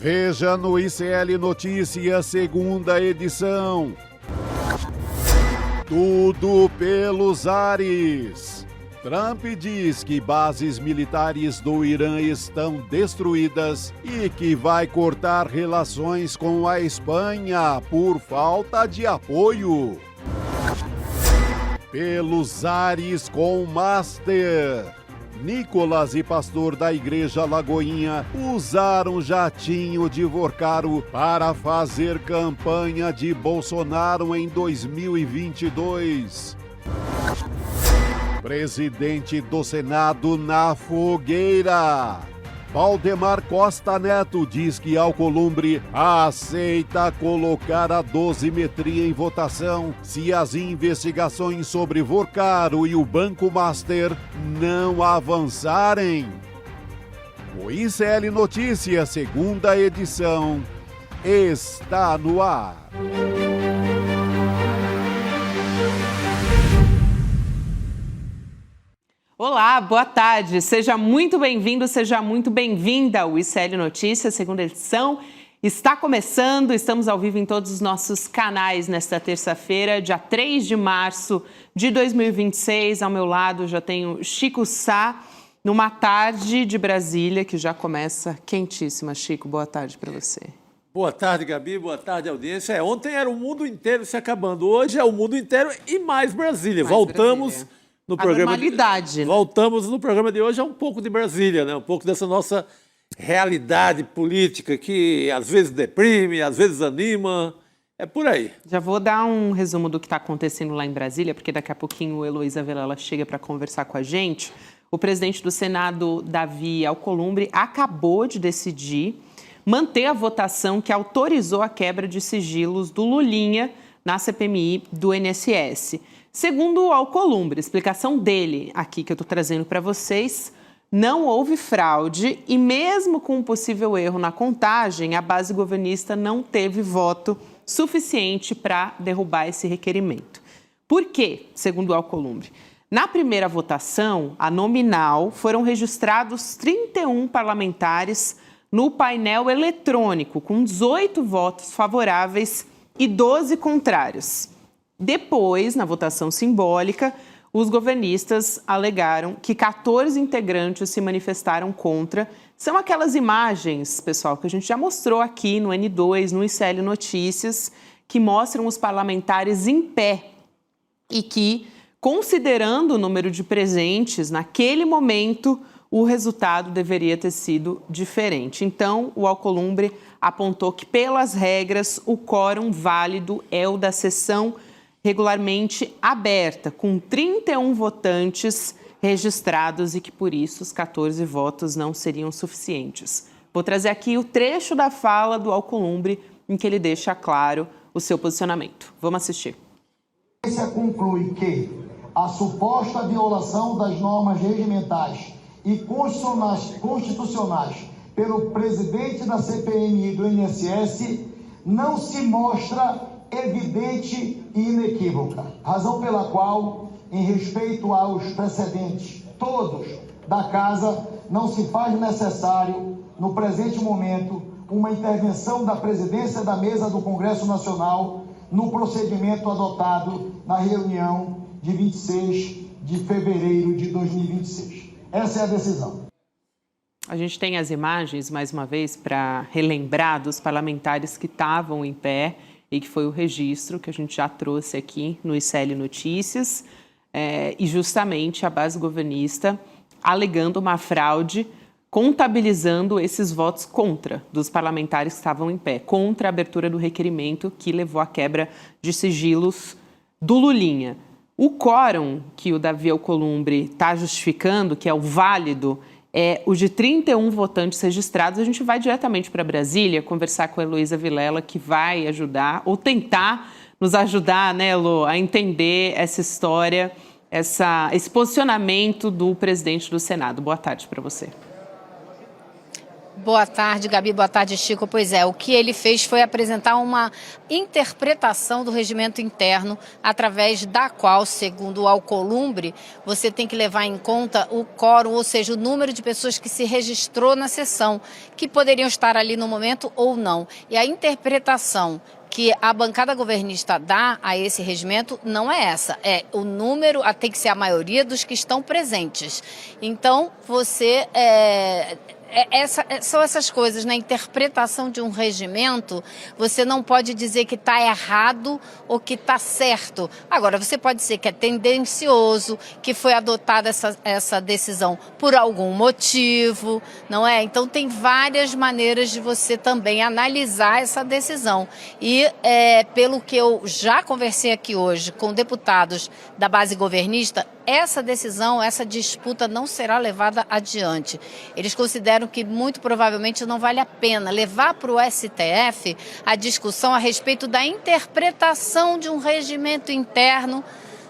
Veja no ICL Notícias, segunda edição. Tudo pelos ares. Trump diz que bases militares do Irã estão destruídas e que vai cortar relações com a Espanha por falta de apoio. Pelos ares com Master. Nicolas e pastor da Igreja Lagoinha usaram jatinho de Vorcaro para fazer campanha de Bolsonaro em 2022. Presidente do Senado na fogueira. Valdemar Costa Neto diz que Alcolumbre aceita colocar a dosimetria em votação se as investigações sobre Vorcaro e o Banco Master não avançarem. O ICL Notícias, segunda edição, está no ar. Olá, boa tarde. Seja muito bem-vindo, seja muito bem-vinda. O ICL Notícias, segunda edição, está começando. Estamos ao vivo em todos os nossos canais nesta terça-feira, dia 3 de março de 2026. Ao meu lado já tenho Chico Sá, numa tarde de Brasília, que já começa quentíssima. Chico, boa tarde para você. Boa tarde, Gabi. Boa tarde, audiência. Ontem era o mundo inteiro se acabando. Hoje é o mundo inteiro e mais Brasília. Voltamos... Brasília. No programa normalidade, né? Voltamos no programa de hoje a um pouco de Brasília, né? Um pouco dessa nossa realidade política que às vezes deprime, às vezes anima. É por aí. Já vou dar um resumo do que está acontecendo lá em Brasília, porque daqui a pouquinho o Heloísa Vilela chega para conversar com a gente. O presidente do Senado, Davi Alcolumbre, acabou de decidir manter a votação que autorizou a quebra de sigilos do Lulinha na CPMI do INSS. Segundo o Alcolumbre, explicação dele aqui que eu estou trazendo para vocês, não houve fraude e mesmo com um possível erro na contagem, a base governista não teve voto suficiente para derrubar esse requerimento. Por quê, segundo o Alcolumbre? Na primeira votação, a nominal, foram registrados 31 parlamentares no painel eletrônico, com 18 votos favoráveis e 12 contrários. Depois, na votação simbólica, os governistas alegaram que 14 integrantes se manifestaram contra. São aquelas imagens, pessoal, que a gente já mostrou aqui no N2, no ICL Notícias, que mostram os parlamentares em pé e que, considerando o número de presentes, naquele momento, o resultado deveria ter sido diferente. Então, o Alcolumbre apontou que, pelas regras, o quórum válido é o da sessão regularmente aberta, com 31 votantes registrados e que, por isso, os 14 votos não seriam suficientes. Vou trazer aqui o trecho da fala do Alcolumbre em que ele deixa claro o seu posicionamento. Vamos assistir. A ciência conclui que a suposta violação das normas regimentais e constitucionais pelo presidente da CPMI do INSS não se mostra evidente e inequívoca, razão pela qual, em respeito aos precedentes todos da Casa, não se faz necessário, no presente momento, uma intervenção da presidência da mesa do Congresso Nacional no procedimento adotado na reunião de 26 de fevereiro de 2026. Essa é a decisão. A gente tem as imagens, mais uma vez, para relembrar dos parlamentares que estavam em pé e que foi o registro que a gente já trouxe aqui no ICL Notícias, e justamente a base governista alegando uma fraude, contabilizando esses votos contra dos parlamentares que estavam em pé, contra a abertura do requerimento que levou à quebra de sigilos do Lulinha. O quórum que o Davi Alcolumbre está justificando, que é o válido, é o de 31 votantes registrados. A gente vai diretamente para Brasília conversar com a Heloísa Vilela, que vai ajudar, ou tentar nos ajudar, né, Elo, a entender essa história, esse posicionamento do presidente do Senado. Boa tarde para você. Boa tarde, Gabi. Boa tarde, Chico. Pois é, o que ele fez foi apresentar uma interpretação do regimento interno, através da qual, segundo o Alcolumbre, você tem que levar em conta o quórum, ou seja, o número de pessoas que se registrou na sessão, que poderiam estar ali no momento ou não. E a interpretação que a bancada governista dá a esse regimento não é essa, é o número, tem que ser a maioria dos que estão presentes. Então, você... são essas coisas, na interpretação de um regimento, você não pode dizer que está errado ou que está certo. Agora, você pode dizer que é tendencioso, que foi adotada essa decisão por algum motivo, não é? Então, tem várias maneiras de você também analisar essa decisão. E, pelo que eu já conversei aqui hoje com deputados da base governista, essa decisão, essa disputa não será levada adiante. Eles consideram que muito provavelmente não vale a pena levar para o STF a discussão a respeito da interpretação de um regimento interno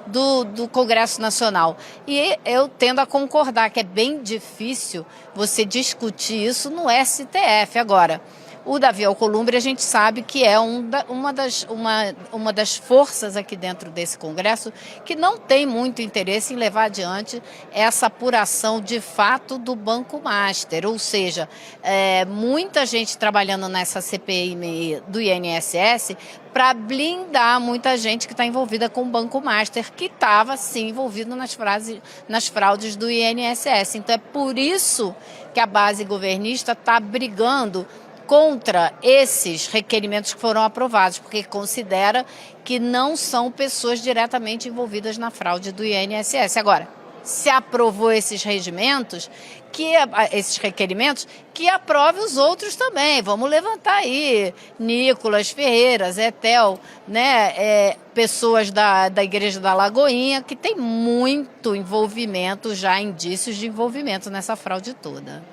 do Congresso Nacional. E eu tendo a concordar que é bem difícil você discutir isso no STF. Agora, o Davi Alcolumbre, a gente sabe que é uma das forças aqui dentro desse Congresso que não tem muito interesse em levar adiante essa apuração de fato do Banco Master. Ou seja, muita gente trabalhando nessa CPI do INSS para blindar muita gente que está envolvida com o Banco Master, que estava, sim, envolvido nas fraudes do INSS. Então, é por isso que a base governista está brigando contra esses requerimentos que foram aprovados, porque considera que não são pessoas diretamente envolvidas na fraude do INSS. Agora, se aprovou esses requerimentos, que aprove os outros também. Vamos levantar aí Nicolas Ferreira, Zetel, né? Pessoas da Igreja da Lagoinha, que tem muito envolvimento, já indícios de envolvimento nessa fraude toda.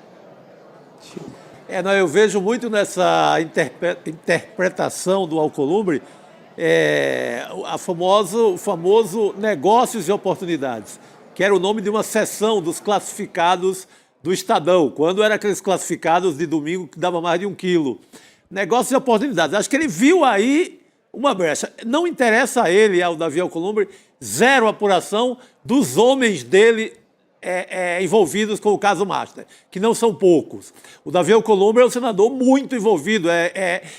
Eu vejo muito nessa interpretação do Alcolumbre o famoso negócios e oportunidades, que era o nome de uma seção dos classificados do Estadão, quando eram aqueles classificados de domingo que dava mais de 1 quilo. Negócios e oportunidades. Acho que ele viu aí uma brecha. Não interessa a ele, ao Davi Alcolumbre, zero apuração dos homens dele envolvidos com o caso Master, que não são poucos. O Davi Alcolumbre é um senador muito envolvido,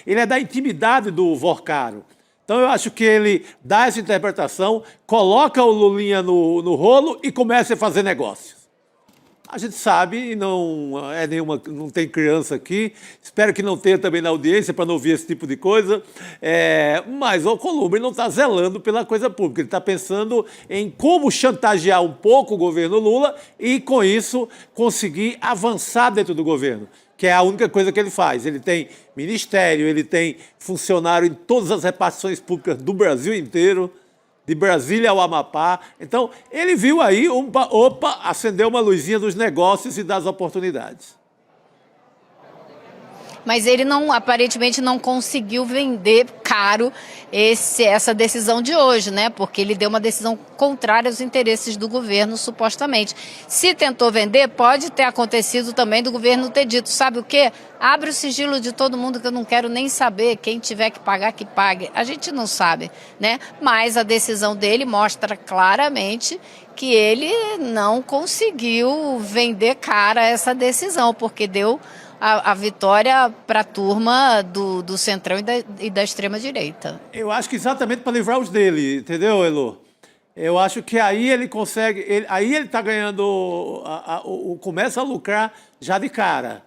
ele é da intimidade do Vorcaro. Então eu acho que ele dá essa interpretação, coloca o Lulinha no rolo e começa a fazer negócios. A gente sabe, e não tem criança aqui, espero que não tenha também na audiência para não ouvir esse tipo de coisa, mas o Alcolumbre não está zelando pela coisa pública, ele está pensando em como chantagear um pouco o governo Lula e, com isso, conseguir avançar dentro do governo, que é a única coisa que ele faz. Ele tem ministério, ele tem funcionário em todas as repartições públicas do Brasil inteiro, de Brasília ao Amapá. Então, ele viu aí, acendeu uma luzinha dos negócios e das oportunidades. Mas ele aparentemente não conseguiu vender caro essa decisão de hoje, né? Porque ele deu uma decisão contrária aos interesses do governo, supostamente. Se tentou vender, pode ter acontecido também do governo ter dito, sabe o quê? Abre o sigilo de todo mundo que eu não quero nem saber, quem tiver que pagar, que pague. A gente não sabe, né? Mas a decisão dele mostra claramente que ele não conseguiu vender cara essa decisão, porque deu a vitória para a turma do Centrão e da extrema-direita. Eu acho que exatamente para livrar os dele, entendeu, Elo? Eu acho que aí ele consegue, aí ele está ganhando, começa a lucrar já de cara.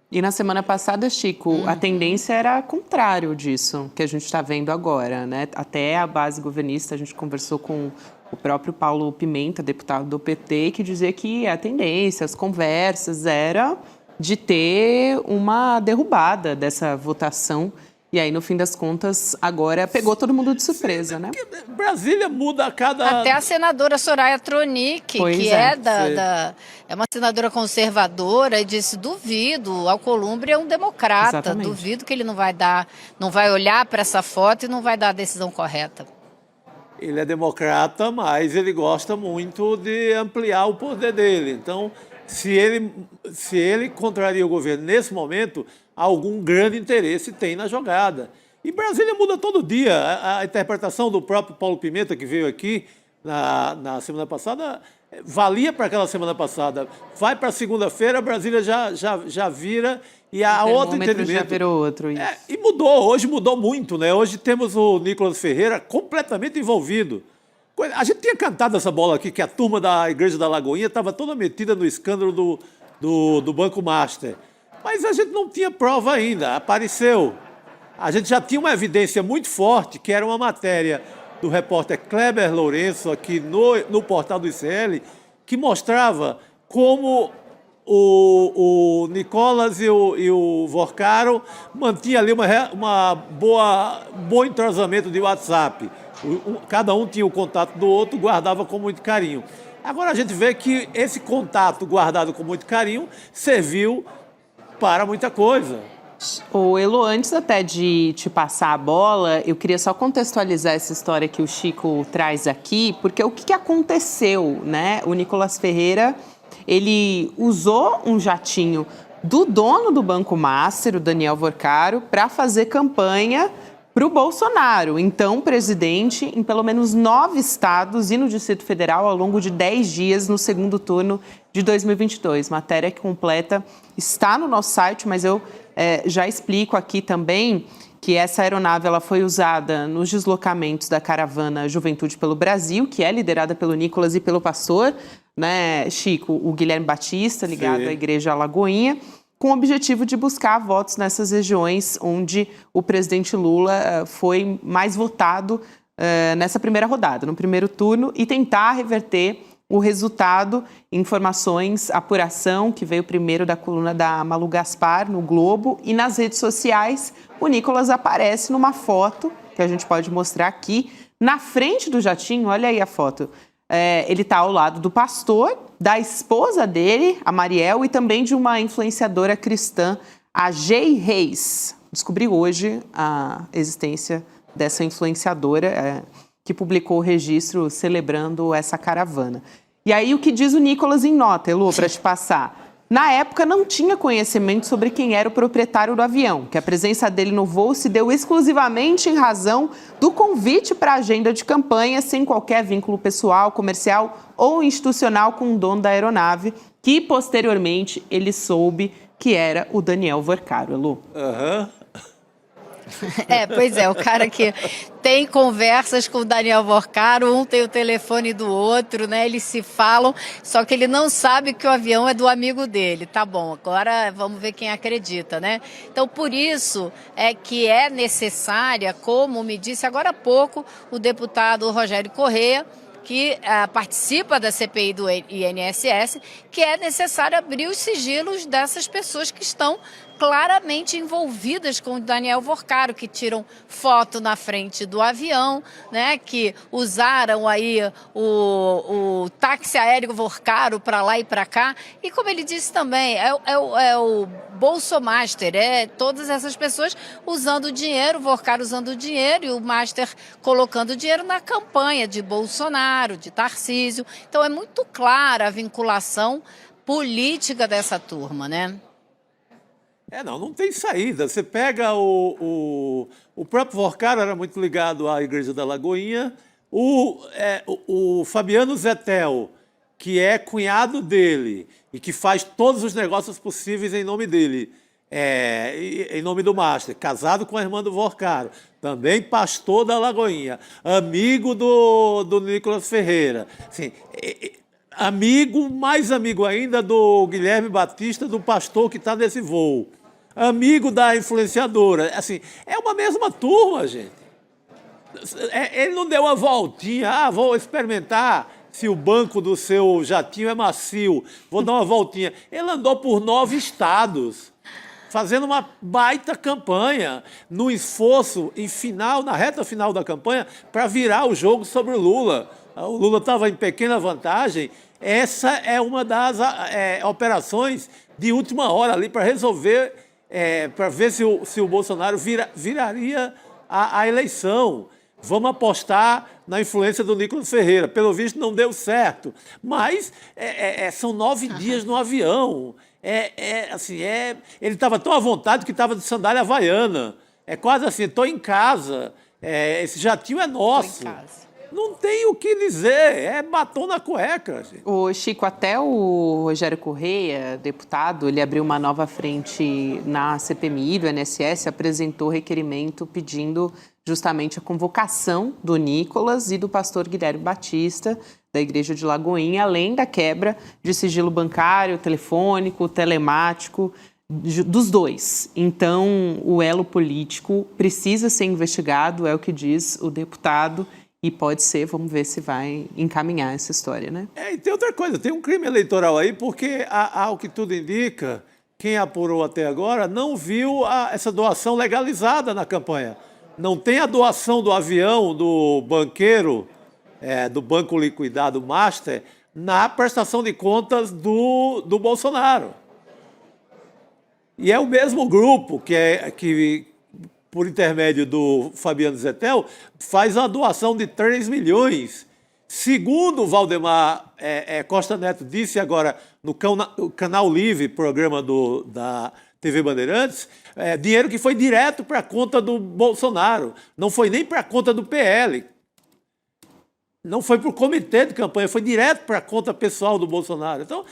E na semana passada, Chico, a tendência era contrário disso, que a gente está vendo agora, né? Até a base governista, a gente conversou com o próprio Paulo Pimenta, deputado do PT, que dizia que a tendência, as conversas, era de ter uma derrubada dessa votação. E aí, no fim das contas, agora pegou todo mundo de surpresa, né? Brasília muda a cada... Até a senadora Soraya Tronic, que é uma senadora conservadora, e disse, duvido, Alcolumbre é um democrata, exatamente. Duvido que ele não vai olhar para essa foto e não vai dar a decisão correta. Ele é democrata, mas ele gosta muito de ampliar o poder dele. Então, se ele contraria o governo nesse momento, algum grande interesse tem na jogada. E Brasília muda todo dia. A interpretação do próprio Paulo Pimenta, que veio aqui na semana passada, valia para aquela semana passada. Vai para segunda-feira, Brasília já vira e há outro entendimento. Já virou outro, isso. E mudou, hoje mudou muito, né? Hoje temos o Nicolas Ferreira completamente envolvido. A gente tinha cantado essa bola aqui, que a turma da Igreja da Lagoinha estava toda metida no escândalo do Banco Master. Mas a gente não tinha prova ainda, apareceu. A gente já tinha uma evidência muito forte, que era uma matéria do repórter Kleber Lourenço, aqui no portal do ICL, que mostrava como o Nicolas e o Vorcaro mantinham ali uma bom entrosamento de WhatsApp. Cada um tinha o contato do outro, guardava com muito carinho. Agora a gente vê que esse contato guardado com muito carinho serviu para muita coisa. Ô, Elo, antes até de te passar a bola, eu queria só contextualizar essa história que o Chico traz aqui, porque o que aconteceu, né? O Nicolas Ferreira, ele usou um jatinho do dono do Banco Master, o Daniel Vorcaro, para fazer campanha para o Bolsonaro, então presidente, em pelo menos 9 estados e no Distrito Federal ao longo de 10 dias no segundo turno de 2022. Matéria completa está no nosso site, mas eu já explico aqui também que essa aeronave ela foi usada nos deslocamentos da caravana Juventude pelo Brasil, que é liderada pelo Nicolas e pelo pastor, né, Chico, o Guilherme Batista, ligado à Igreja Alagoinha, com o objetivo de buscar votos nessas regiões onde o presidente Lula foi mais votado nessa primeira rodada, no primeiro turno, e tentar reverter o resultado, informações, apuração, que veio primeiro da coluna da Malu Gaspar no Globo, e nas redes sociais o Nicolas aparece numa foto, que a gente pode mostrar aqui, na frente do jatinho, olha aí a foto. Ele está ao lado do pastor, da esposa dele, a Mariel, e também de uma influenciadora cristã, a Jay Reis. Descobri hoje a existência dessa influenciadora que publicou o registro celebrando essa caravana. E aí o que diz o Nicolas em nota, Elô, para te passar? Na época, não tinha conhecimento sobre quem era o proprietário do avião, que a presença dele no voo se deu exclusivamente em razão do convite para a agenda de campanha, sem qualquer vínculo pessoal, comercial ou institucional com o dono da aeronave, que posteriormente ele soube que era o Daniel Vorcaro, Elô. Pois é, o cara que tem conversas com o Daniel Vorcaro, um tem o telefone do outro, né? Eles se falam, só que ele não sabe que o avião é do amigo dele. Tá bom, agora vamos ver quem acredita, né? Então, por isso é que é necessária, como me disse agora há pouco o deputado Rogério Corrêa, que participa da CPI do INSS, que é necessário abrir os sigilos dessas pessoas que estão claramente envolvidas com o Daniel Vorcaro, que tiram foto na frente do avião, né, que usaram aí o táxi aéreo Vorcaro para lá e para cá. E como ele disse também, é o Bolsomaster, todas essas pessoas usando dinheiro, o Vorcaro usando dinheiro e o Master colocando dinheiro na campanha de Bolsonaro, de Tarcísio. Então é muito clara a vinculação política dessa turma, né? Não tem saída. Você pega o próprio Vorcaro era muito ligado à Igreja da Lagoinha, o Fabiano Zettel, que é cunhado dele e que faz todos os negócios possíveis em nome dele, em nome do Master, casado com a irmã do Vorcaro, também pastor da Lagoinha, amigo do Nicolas Ferreira, assim, mais amigo ainda do Guilherme Batista, do pastor que está nesse voo. Amigo da influenciadora. Assim, é uma mesma turma, gente. Ele não deu uma voltinha. Vou experimentar se o banco do seu jatinho é macio. Vou dar uma voltinha. Ele andou por 9 estados, fazendo uma baita campanha, no esforço na reta final da campanha, para virar o jogo sobre o Lula. O Lula estava em pequena vantagem. Essa é uma das operações de última hora ali para resolver, para ver se o Bolsonaro viraria a eleição. vamos apostar na influência do Nicolas Ferreira. Pelo visto, não deu certo. Mas são 9 dias no avião. Ele estava tão à vontade que estava de sandália havaiana. É quase assim, estou em casa, esse jatinho é nosso. Tô em casa. Não tem o que dizer, é batom na cueca. Gente. O Chico, até o Rogério Correia, deputado, ele abriu uma nova frente na CPMI do INSS, apresentou requerimento pedindo justamente a convocação do Nicolas e do pastor Guilherme Batista, da Igreja de Lagoinha, além da quebra de sigilo bancário, telefônico, telemático, dos dois. Então, o elo político precisa ser investigado, é o que diz o deputado, e pode ser, vamos ver se vai encaminhar essa história, né? E tem outra coisa, tem um crime eleitoral aí, porque, ao que tudo indica, quem apurou até agora não viu essa doação legalizada na campanha. Não tem a doação do avião do banqueiro, do Banco Liquidado Master, na prestação de contas do Bolsonaro. E é o mesmo grupo que por intermédio do Fabiano Zettel, faz uma doação de 3 milhões. Segundo o Valdemar Costa Neto disse agora no Canal Livre, programa da TV Bandeirantes, dinheiro que foi direto para a conta do Bolsonaro, não foi nem para a conta do PL. Não foi para o comitê de campanha, foi direto para a conta pessoal do Bolsonaro. Então,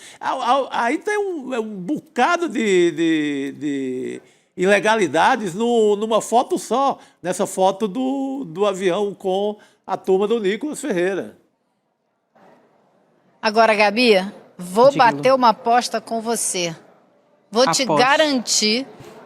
aí tem um bocado de ilegalidades numa foto só, nessa foto do avião com a turma do Nicolas Ferreira. Agora, Gabi, vou bater uma aposta com você. Vou te garantir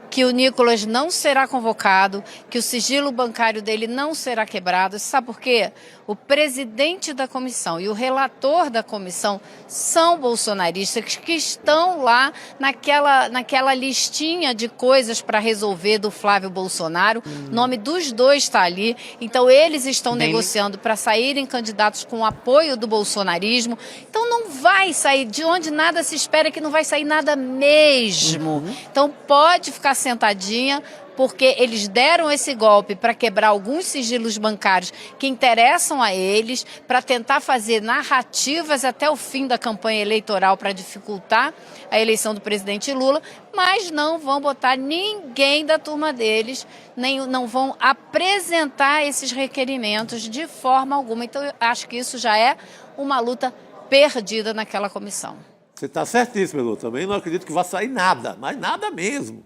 que o Nicolas não será convocado, que o sigilo bancário dele não será quebrado. Sabe por quê? O presidente da comissão e o relator da comissão são bolsonaristas que estão lá naquela listinha de coisas para resolver do Flávio Bolsonaro. O nome dos dois está ali. Então, eles estão negociando para saírem candidatos com o apoio do bolsonarismo. Então, não vai sair de onde nada se espera, que não vai sair nada mesmo. Então, pode ficar sentadinha, porque eles deram esse golpe para quebrar alguns sigilos bancários que interessam a eles, para tentar fazer narrativas até o fim da campanha eleitoral para dificultar a eleição do presidente Lula, mas não vão botar ninguém da turma deles, nem não vão apresentar esses requerimentos de forma alguma. Então, eu acho que isso já é uma luta perdida naquela comissão. Você está certíssimo, Elô. Também não acredito que vá sair nada, mas nada mesmo.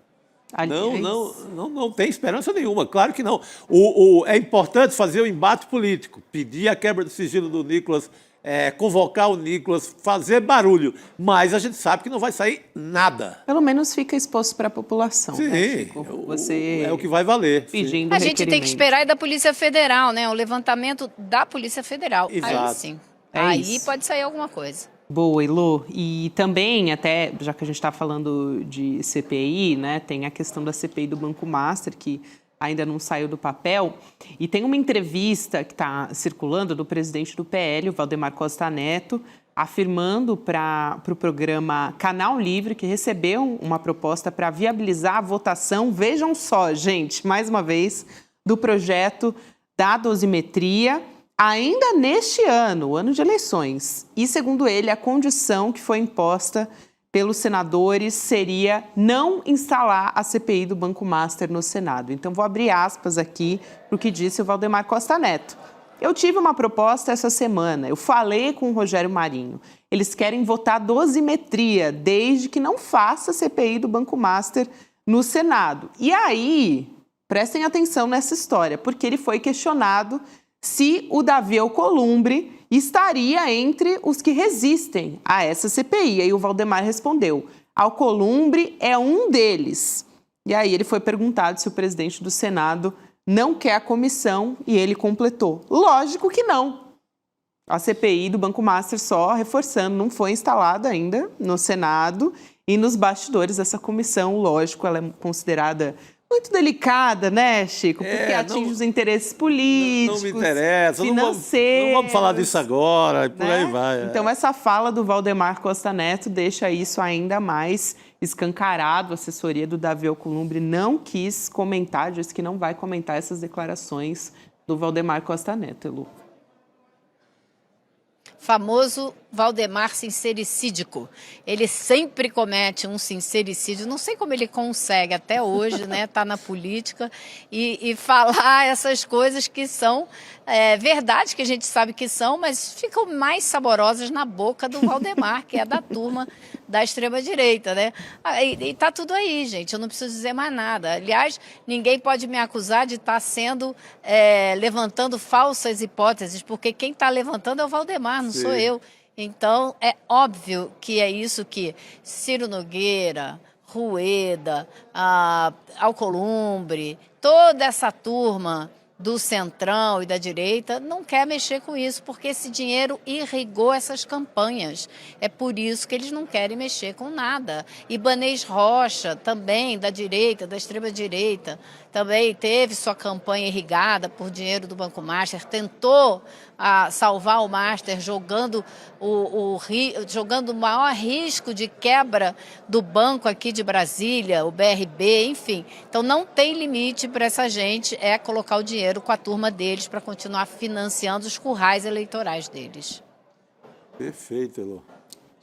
Não tem esperança nenhuma, claro que não. É importante fazer o embate político, pedir a quebra do sigilo do Nicolas, convocar o Nicolas, fazer barulho, mas a gente sabe que não vai sair nada. Pelo menos fica exposto para a população. Sim, né, Chico? é o que vai valer. A gente tem que esperar da Polícia Federal, né? O levantamento da Polícia Federal. Exato. Aí sim. Aí pode sair alguma coisa. Boa, Elô. E também, até, já que a gente está falando de CPI, né, tem a questão da CPI do Banco Master, que ainda não saiu do papel. E tem uma entrevista que está circulando do presidente do PL, o Valdemar Costa Neto, afirmando para o programa Canal Livre que recebeu uma proposta para viabilizar a votação, vejam só, gente, mais uma vez, do projeto da dosimetria, ainda neste ano, ano de eleições. E, segundo ele, a condição que foi imposta pelos senadores seria não instalar a CPI do Banco Master no Senado. Então, vou abrir aspas aqui para o que disse o Valdemar Costa Neto. Eu tive uma proposta essa semana, eu falei com o Rogério Marinho. Eles querem votar dosimetria, desde que não faça a CPI do Banco Master no Senado. E aí, prestem atenção nessa história, porque ele foi questionado se o Davi Alcolumbre estaria entre os que resistem a essa CPI. Aí o Valdemar respondeu, Alcolumbre é um deles. E aí ele foi perguntado se o presidente do Senado não quer a comissão e ele completou. Lógico que não. A CPI do Banco Master, só reforçando, não foi instalada ainda no Senado e nos bastidores dessa comissão, lógico, ela é considerada muito delicada, né, Chico? Porque atinge os interesses políticos, não me interessa, financeiros. Não vamos falar disso agora, por né? aí vai. Então, essa fala do Valdemar Costa Neto deixa isso ainda mais escancarado. A assessoria do Davi Alcolumbre não quis comentar, disse que não vai comentar essas declarações do do Valdemar Costa Neto, Elu. Famoso Valdemar sincericídico. Ele sempre comete um sincericídio. Não sei como ele consegue até hoje, né? Tá na política e falar essas coisas que são verdade, que a gente sabe que são, mas ficam mais saborosas na boca do Valdemar, que é da turma da extrema-direita, né? E tá tudo aí, gente. Eu não preciso dizer mais nada. Aliás, ninguém pode me acusar de estar levantando falsas hipóteses, porque quem está levantando é o Valdemar, não sou eu. Então, é óbvio que é isso que Ciro Nogueira, Rueda, Alcolumbre, toda essa turma do centrão e da direita não quer mexer com isso, porque esse dinheiro irrigou essas campanhas. É por isso que eles não querem mexer com nada. Ibanez Rocha, também da direita, da extrema-direita, também teve sua campanha irrigada por dinheiro do Banco Master, tentou salvar o Master jogando o maior risco de quebra do banco aqui de Brasília, o BRB, enfim. Então não tem limite para essa gente colocar o dinheiro com a turma deles para continuar financiando os currais eleitorais deles. Perfeito, Elo.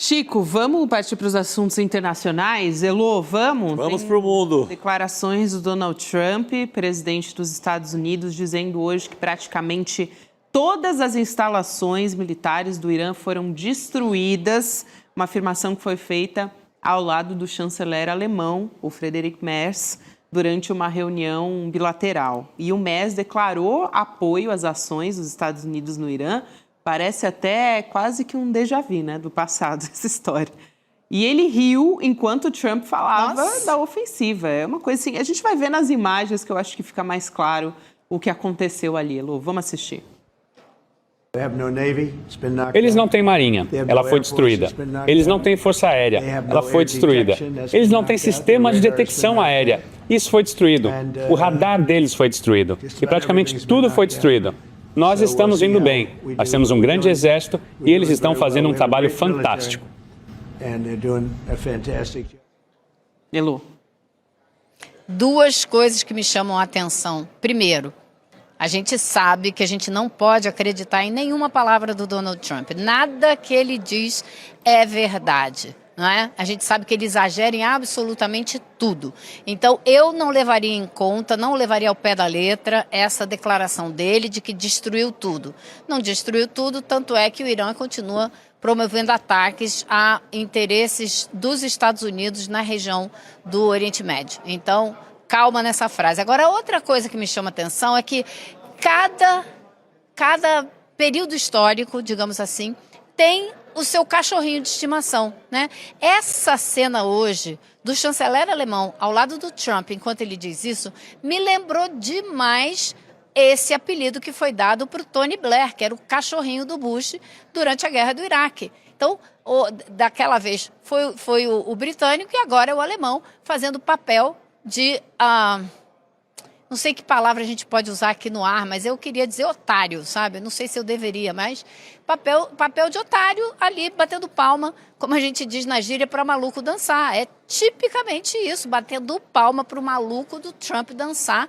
Chico, vamos partir para os assuntos internacionais? Elo, vamos? Vamos para o mundo. Declarações do Donald Trump, presidente dos Estados Unidos, dizendo hoje que praticamente todas as instalações militares do Irã foram destruídas, uma afirmação que foi feita ao lado do chanceler alemão, o Friedrich Merz, durante uma reunião bilateral. E o Merz declarou apoio às ações dos Estados Unidos no Irã. Parece até quase que um déjà vu, né, do passado, essa história. E ele riu enquanto o Trump falava da ofensiva. É uma coisa assim, a gente vai ver nas imagens que eu acho que fica mais claro o que aconteceu ali, Elu. Vamos assistir. Eles não têm marinha, ela foi destruída. Eles não têm força aérea, ela foi destruída. Eles não têm sistema de detecção aérea, isso foi destruído. O radar deles foi destruído. E praticamente tudo foi destruído. Nós estamos indo bem, nós temos um grande exército e eles estão fazendo um trabalho fantástico. Elu. Duas coisas que me chamam a atenção. Primeiro, a gente sabe que a gente não pode acreditar em nenhuma palavra do Donald Trump. Nada que ele diz é verdade, não é? A gente sabe que ele exagera em absolutamente tudo. Então, eu não levaria em conta, não levaria ao pé da letra essa declaração dele de que destruiu tudo. Não destruiu tudo, tanto é que o Irã continua promovendo ataques a interesses dos Estados Unidos na região do Oriente Médio. Então, calma nessa frase. Agora, outra coisa que me chama a atenção é que cada período histórico, digamos assim, tem o seu cachorrinho de estimação, né? Essa cena hoje do chanceler alemão ao lado do Trump, enquanto ele diz isso, me lembrou demais esse apelido que foi dado para o Tony Blair, que era o cachorrinho do Bush durante a guerra do Iraque. Então, daquela vez foi o britânico e agora é o alemão fazendo o papel de... não sei que palavra a gente pode usar aqui no ar, mas eu queria dizer otário, sabe? Não sei se eu deveria, mas papel de otário ali, batendo palma, como a gente diz na gíria, para maluco dançar. É tipicamente isso, batendo palma para o maluco do Trump dançar.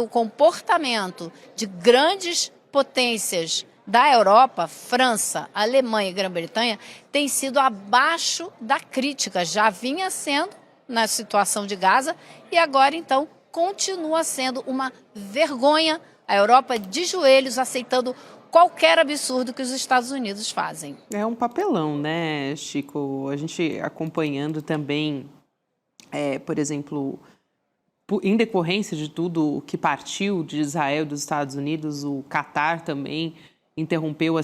O comportamento de grandes potências da Europa, França, Alemanha e Grã-Bretanha, tem sido abaixo da crítica. Já vinha sendo na situação de Gaza e agora, então, continua sendo uma vergonha a Europa de joelhos aceitando qualquer absurdo que os Estados Unidos fazem. É um papelão, né, Chico? A gente acompanhando também, por exemplo, em decorrência de tudo que partiu de Israel e dos Estados Unidos, o Catar também interrompeu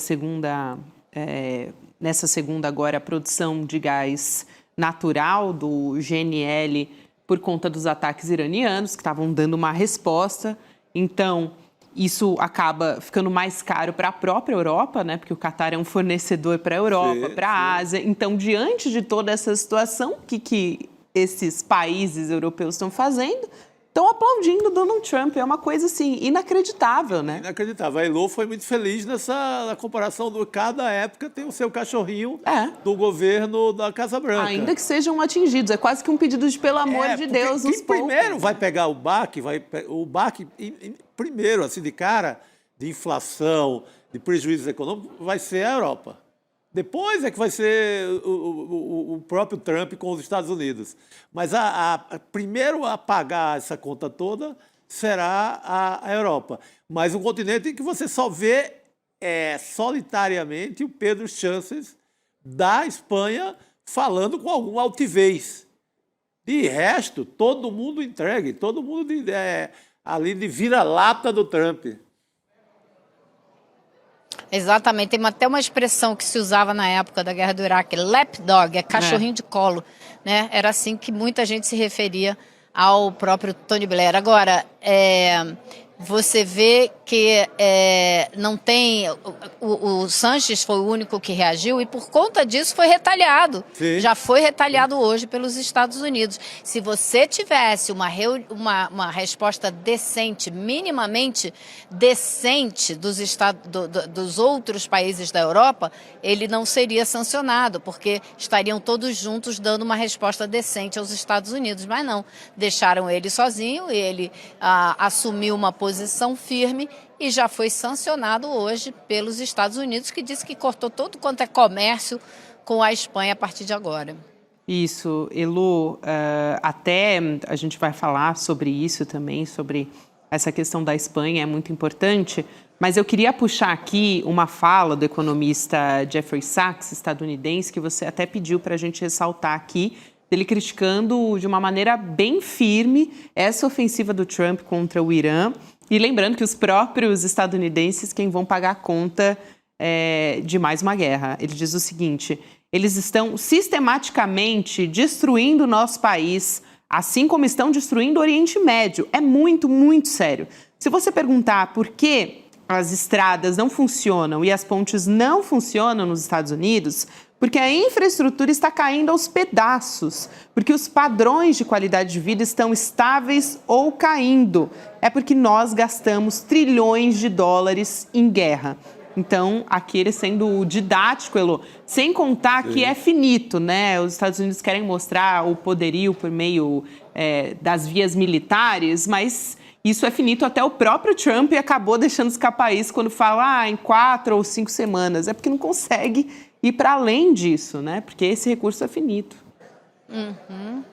nessa segunda agora, a produção de gás natural do GNL por conta dos ataques iranianos, que estavam dando uma resposta. Então, isso acaba ficando mais caro para a própria Europa, né? Porque o Catar é um fornecedor para a Europa, para a Ásia. Então, diante de toda essa situação, o que esses países europeus estão fazendo? estão aplaudindo Donald Trump. É uma coisa, assim, inacreditável, né? Inacreditável. A Elo foi muito feliz na comparação de cada época tem o seu cachorrinho do governo da Casa Branca. Ainda que sejam atingidos. É quase que um pedido de, pelo amor de Deus, nos quem primeiro vai pegar o baque, primeiro, assim, de cara, de inflação, de prejuízos econômicos, vai ser a Europa. Depois é que vai ser o próprio Trump com os Estados Unidos. Mas primeiro a pagar essa conta toda será a Europa. Mas um continente em que você só vê solitariamente o Pedro Sánchez da Espanha falando com alguma altivez. De resto, todo mundo entregue, todo mundo ali de vira-lata do Trump. Exatamente, tem até uma expressão que se usava na época da Guerra do Iraque, lapdog, cachorrinho de colo, né? Era assim que muita gente se referia ao próprio Tony Blair. Agora, você vê que não tem... O Sánchez foi o único que reagiu e por conta disso foi retaliado. Sim. Já foi retaliado hoje pelos Estados Unidos. Se você tivesse uma resposta decente, minimamente decente dos outros países da Europa, ele não seria sancionado, porque estariam todos juntos dando uma resposta decente aos Estados Unidos. Mas não, deixaram ele sozinho, ele assumiu uma posição firme e já foi sancionado hoje pelos Estados Unidos, que disse que cortou todo quanto é comércio com a Espanha a partir de agora. Isso, Elu, até a gente vai falar sobre isso também, sobre essa questão da Espanha, é muito importante, mas eu queria puxar aqui uma fala do economista Jeffrey Sachs, estadunidense, que você até pediu para a gente ressaltar aqui, ele criticando de uma maneira bem firme essa ofensiva do Trump contra o Irã. E lembrando que os próprios estadunidenses quem vão pagar a conta de mais uma guerra. Ele diz o seguinte: eles estão sistematicamente destruindo o nosso país, assim como estão destruindo o Oriente Médio. É muito, muito sério. Se você perguntar por que as estradas não funcionam e as pontes não funcionam nos Estados Unidos, porque a infraestrutura está caindo aos pedaços, porque os padrões de qualidade de vida estão estáveis ou caindo. É porque nós gastamos trilhões de dólares em guerra. Então, aqui ele sendo didático, Elo, sem contar que é finito, né? Os Estados Unidos querem mostrar o poderio por meio das vias militares, mas isso é finito. Até o próprio Trump acabou deixando escapar isso quando fala em 4 ou 5 semanas. É porque não consegue ir para além disso, né? Porque esse recurso é finito. Uhum.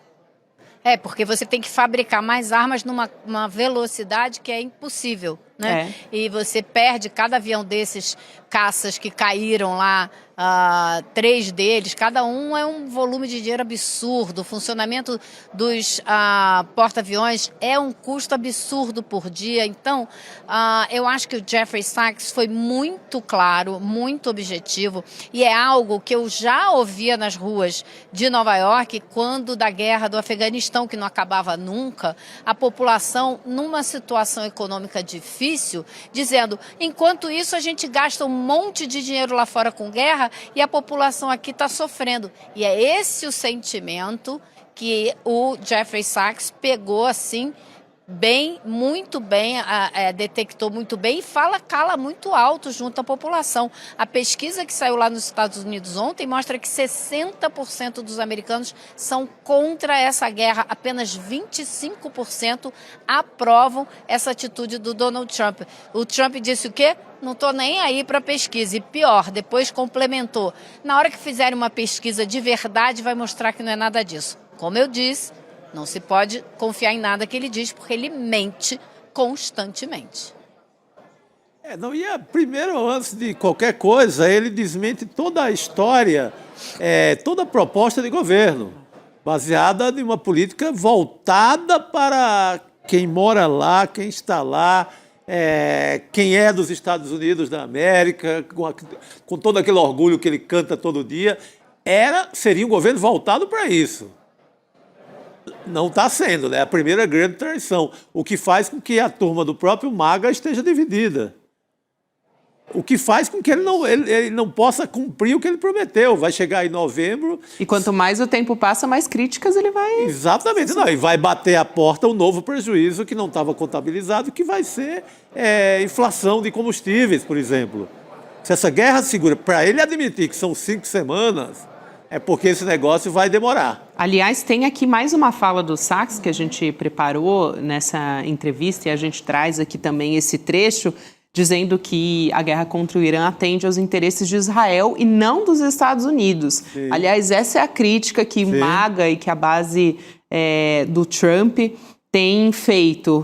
Porque você tem que fabricar mais armas numa velocidade que é impossível, né? E você perde cada avião desses caças que caíram lá, 3 deles, cada um é um volume de dinheiro absurdo. O funcionamento dos porta-aviões é um custo absurdo por dia. Então, eu acho que o Jeffrey Sachs foi muito claro, muito objetivo, e é algo que eu já ouvia nas ruas de Nova York quando da guerra do Afeganistão, que não acabava nunca, a população numa situação econômica difícil, dizendo, enquanto isso a gente gasta um monte de dinheiro lá fora com guerra e a população aqui está sofrendo. E é esse o sentimento que o Jeffrey Sachs pegou assim, muito bem, detectou muito bem e cala muito alto junto à população. A pesquisa que saiu lá nos Estados Unidos ontem mostra que 60% dos americanos são contra essa guerra, apenas 25% aprovam essa atitude do Donald Trump. O Trump disse o quê? Não estou nem aí para pesquisa. E pior, depois complementou. Na hora que fizerem uma pesquisa de verdade, vai mostrar que não é nada disso. Como eu disse, não se pode confiar em nada que ele diz, porque ele mente constantemente. Primeiro, antes de qualquer coisa, ele desmente toda a história, toda a proposta de governo, baseada em uma política voltada para quem mora lá, quem está lá, quem é dos Estados Unidos da América, com todo aquele orgulho que ele canta todo dia. Seria um governo voltado para isso. Não está sendo, né? A primeira grande traição, o que faz com que a turma do próprio MAGA esteja dividida. O que faz com que ele não possa cumprir o que ele prometeu. Vai chegar em novembro. E quanto mais o tempo passa, mais críticas ele vai... Exatamente. Não, e vai bater a porta um novo prejuízo que não estava contabilizado, que vai ser inflação de combustíveis, por exemplo. Se essa guerra segura, para ele admitir que são 5 semanas, é porque esse negócio vai demorar. Aliás, tem aqui mais uma fala do Sacks que a gente preparou nessa entrevista e a gente traz aqui também esse trecho, dizendo que a guerra contra o Irã atende aos interesses de Israel e não dos Estados Unidos. Sim. Aliás, essa é a crítica que Sim. MAGA e que a base do Trump tem feito.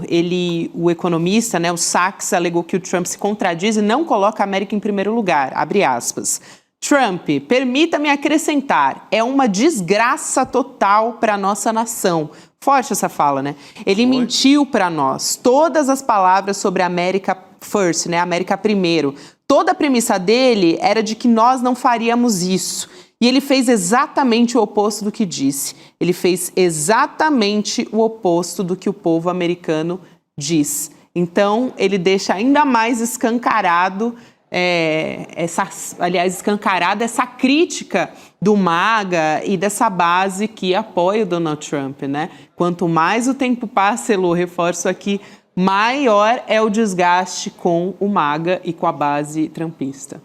O economista, né, o Sacks, alegou que o Trump se contradiz e não coloca a América em primeiro lugar. Abre aspas. Trump, permita-me acrescentar, é uma desgraça total para a nossa nação. Forte essa fala, né? Ele mentiu para nós. Todas as palavras sobre América First, né? América primeiro. Toda a premissa dele era de que nós não faríamos isso. E ele fez exatamente o oposto do que disse. Ele fez exatamente o oposto do que o povo americano diz. Então, ele deixa ainda mais escancarado escancarada essa crítica do MAGA e dessa base que apoia o Donald Trump, né? Quanto mais o tempo passa, Elô, reforço aqui, maior é o desgaste com o MAGA e com a base trumpista.